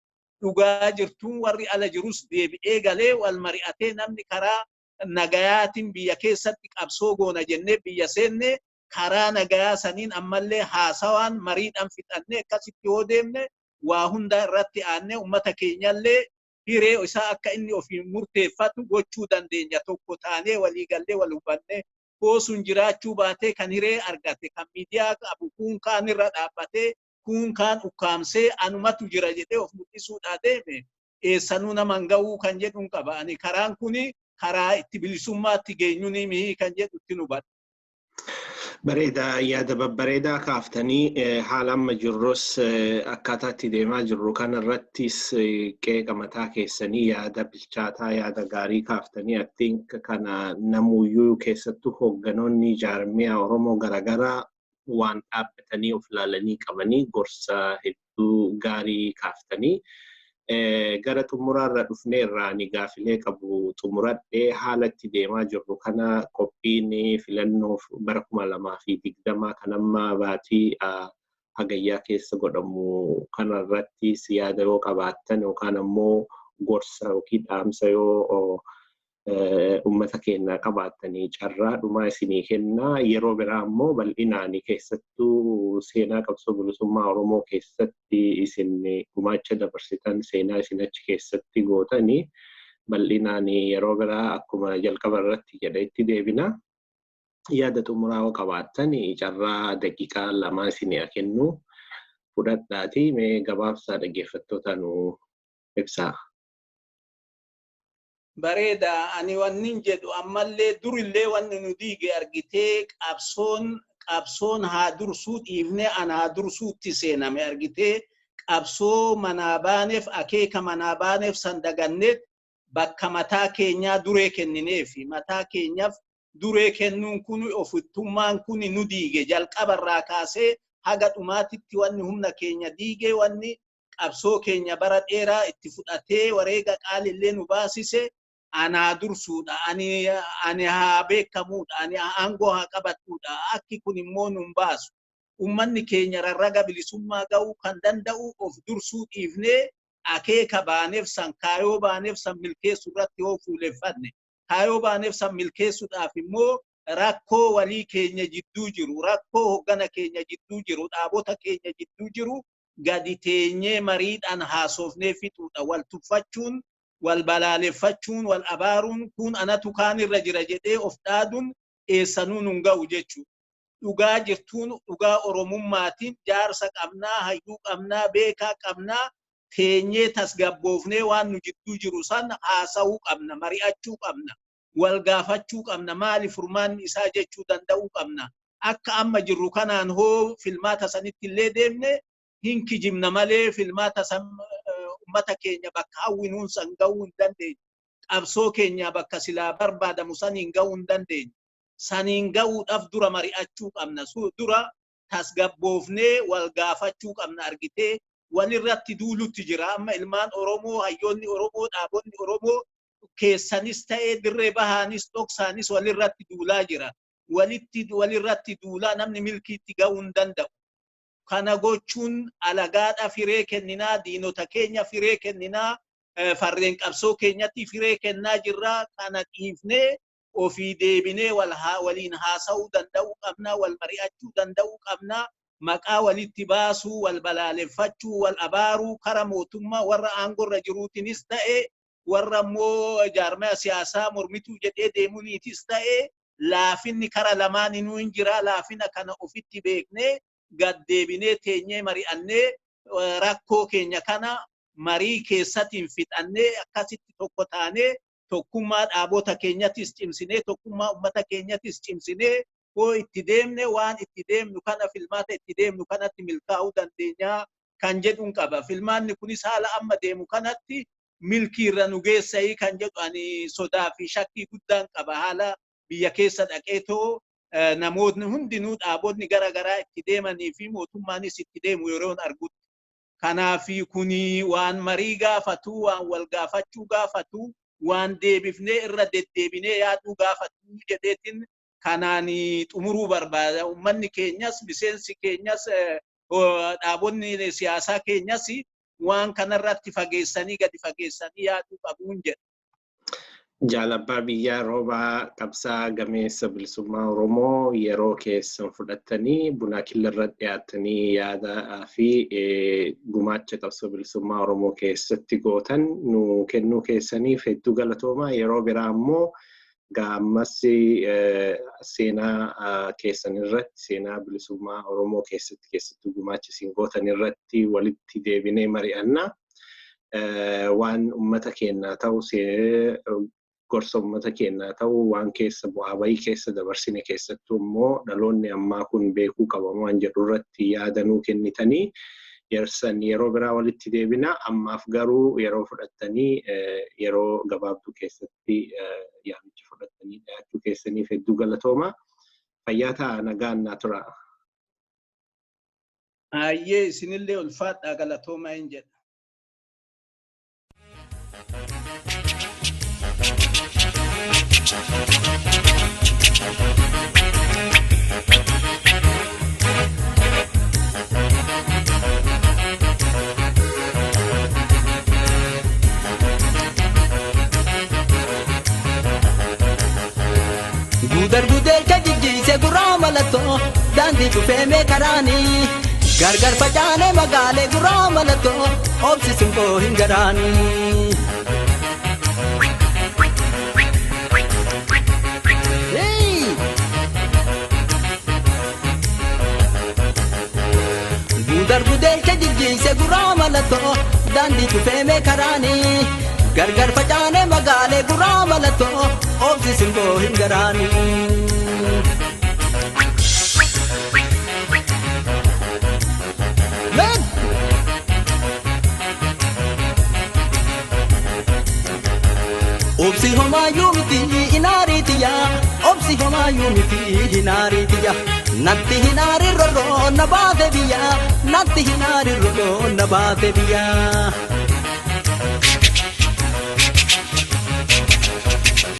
dhugaa jirtuun warri ala jirus deebi'ee galee wal mari'atee namni karaa nagayaatiin biyya keessatti qabsoo goona jennee biyya seenne karaa nagayaa saniin ammallee haasawaan mariidhaan fixannee akkasitti yoo deemne waa hunda irratti aannee uummata keenyallee hiree isaa akka inni ofiin murteeffatu gochuu dandeenya tokko taanee walii gallee wal hubannee hoosuun jiraachuu baatee kan hiree argate kan miidiyaa qabu kun kaan irra dhaabbatee kun kaan ukkaamsee anumatu jira jedhee of mul'isuudhaa deeme eessanuu naman ga'uu kan jedhuun qaba ani karaan kuni karaa itti bilisummaatti geenyuun mihii kan jedhu itti hubadha.
Bareeda yaada babbareedaa kaaftanii haala amma jirrus akkaataa itti deemaa jirru kanarrattis qeeqa mataa keessanii yaada bilchaataa yaada gaarii kaaftanii attiin kana namuyyuu keessattuu hoogganoonni jaarmiyaa Oromoo garaagaraa waan dhaabbatanii of ilaalanii qabanii gorsa hedduu gaarii kaaftanii. Gara xumuraarra dhufneerraa ni gaafilee qabu xumuradhee haala itti deemaa jirru kana qophiin filannoo bara 2020 kan amma baatii hagayyaa keessa godhamu kanarratti yaada yoo qabaattan yookaan ammoo gorsa yookiin dhaamsa yoo ummata keenyaa qabaattanii carraa dhumaa isinii kennaa yeroo biraa ammoo bal'inaan keessattuu seenaa qabsoo bilisummaa Oromoo keessatti isin gumaacha dabarsitan seenaa isin achi keessatti gootanii bal'inaan yeroo biraa akkuma jalqaba irratti jedhetti deebina. Yaada xumuraa qabaattan carraa daqiiqaa 2 isinii kennu fudhadhaatii mee gabaabsaa dhaggeeffattoota nu ibsaa.
Bareeda ani wannin jedhu ammallee durillee wanni nu diige argitee qabsoon haa dursuu dhiifnee ana haa dursuutti seename argitee qabsoo manaa baaneef akeeka manaa baaneef san daganneet bakka mataa keenyaa duree kennineefi mataa keenyaaf duree kennuun kun ofittummaan kun nu diige jalqabarraa kaasee haga dhumaatitti wanni humna keenya diige wanni qabsoo keenya bara dheeraa itti fudhatee wareega qaalillee nu baasise ana dursuudha ani haa beekamuudha ani aangoo haa qabattuudha akki kun immoo nun baasu ummanni keenya rarraga bilisummaa ga'uu kan danda'u of dursuu dhiifnee akeeka baaneef san kaayoo baaneef san milkeessu irratti yoo fuuleffanne kaayoo baaneef san milkeessuudhaaf immoo rakkoo walii keenya jidduu jiru rakkoo hoggana keenya jidduu jiru dhaabota keenya jidduu jiru gadi teenyee mariidhaan haasofnee fixuudha wal tuffachuun wal balaaleffachuun wal abaaruun kun anatu kaan irra jira jedhee of dhaaduun eessanuu nun ga'u jechuudha. Dhugaa jirtuun dhugaa oromummaatiin jaarsa qabnaa hayyuu qabnaa beekaa qabnaa teenyee tasgabboofnee waan nu jidduu jiru san haasa'uu qabna mari'achuu qabna wal gaafachuu qabna maali furmaanni isaa jechuu danda'uu qabna akka amma jirru kanaan hoo filmaata sanitti illee deemne hin kijibna malee filmaata san ummata keenya bakka hawwinuun san ga'uu hin dandeenye qabsoo keenya bakka silaa barbaadamu saniin ga'uu hin dandeenye saniin ga'uudhaaf dura mari'achuu qabna dura tasgabboofnee wal gaafachuu qabna argitee walirratti duulutti jira amma ilmaan oromoo hayyoonni oromoo dhaabonni oromoo keessanis ta'ee dirree bahaanis dhoksaanis walirratti duulaa jira walirratti duulaa namni milkiitti ga'uu hin danda'u kana gochuun alagaadha firee kenninaa diinota keenya firee kenninaa farreen qabsoo keenyatti firee kennaa jirra kana dhiifnee ofii deebinee waliin haasa'uu danda'uu qabna wal mari'achuu danda'uu qabna maqaa walitti baasuu wal balaaleffachuu wal abaaruu kara mootummaa warra aangorra jiruutinis ta'e warra immoo jaarmaya siyaasaa mormituu jedhee deemuniitis ta'e laafinni kara lamaan inuu hin jira laafina kana ofitti beeknee gad deebinee teenyee mari'annee rakkoo keenya kana marii keessatiin fixannee akkasitti tokko taanee tokkummaa dhaabota keenyattis cimsinee tokkummaa ummata keenyattis cimsinee hoo itti deemne waan itti deemnu kana filmaata itti deemnu kanatti milkaa'uu dandeenya kan jedhuun qaba filmaanni kunis haala amma deemu kanatti milkiirra nu geessa'ii kan jedhu ani sodaa fi shakkii guddaan qaba haala biyya keessa dhaqeetoo namoonni hundinuu dhaabonni garagaraa itti deemanii fi mootummaanis itti deemu yeroon argutti kanaafi kuni waan marii gaafatu waan wal gaafachuu gaafatu waan deebifnee irra deddeebinee yaaduu gaafatu jedheetin kanaan xumuruu barbaada ummanni keenyas miseensi keenyas dhaabonni siyaasaa keenyas waan kanarratti fageessanii gadi fageessanii yaaduu qabuun jedha.
Jaalabbaa biyyaa roobaa qabsaa gameessa bilisummaa Oromoo yeroo keessan fudhattanii buna killarra dhiyaatanii yaadaa fi gumaacha qabsoo bilisummaa Oromoo keessatti gootan nu kennuu keessaniif hedduu galatoomaa yeroo biraa immoo gaammas seenaa keessan irratti seenaa bilisummaa Oromoo keessatti gumaacha isin gootan irratti walitti deebinee mari'annaa waan ummata keenyaa ta'u gorsa ummata keenyaa ta'u waan keessa bu'aa bayii keessa dabarsine keessattuu immoo dhaloonni ammaa kun beekuu qabamu waan jedhu irratti yaadanuu kennitanii yeroo biraa walitti deebina ammaaf garuu yeroo fudhattanii yeroo gabaabduu keessatti yaamicha fudhattanii dhiyaachuu keessaniif hedduu galatooma fayyaa ta'aa nagaan naa tura.
Ayyee isinillee ulfaadhaa galatoomaa hin jedha.
Gudar jajjise gurraa mallattoo daandii dhufeemee karaanii gargar facaane magaalee gurraa mallattoo obsisuun koo hin garaanii. tiise guraa mallattoo daandii cufeeme karaanii gargar facaane magaale guraa mallattoo obsi simboo hin garaanii. Obsi homaayuu miti inaariitiya obsi homaayuu miti inaariitiya natti hinaari roroo na baate biyya natti hinaari roroo na baate biyya.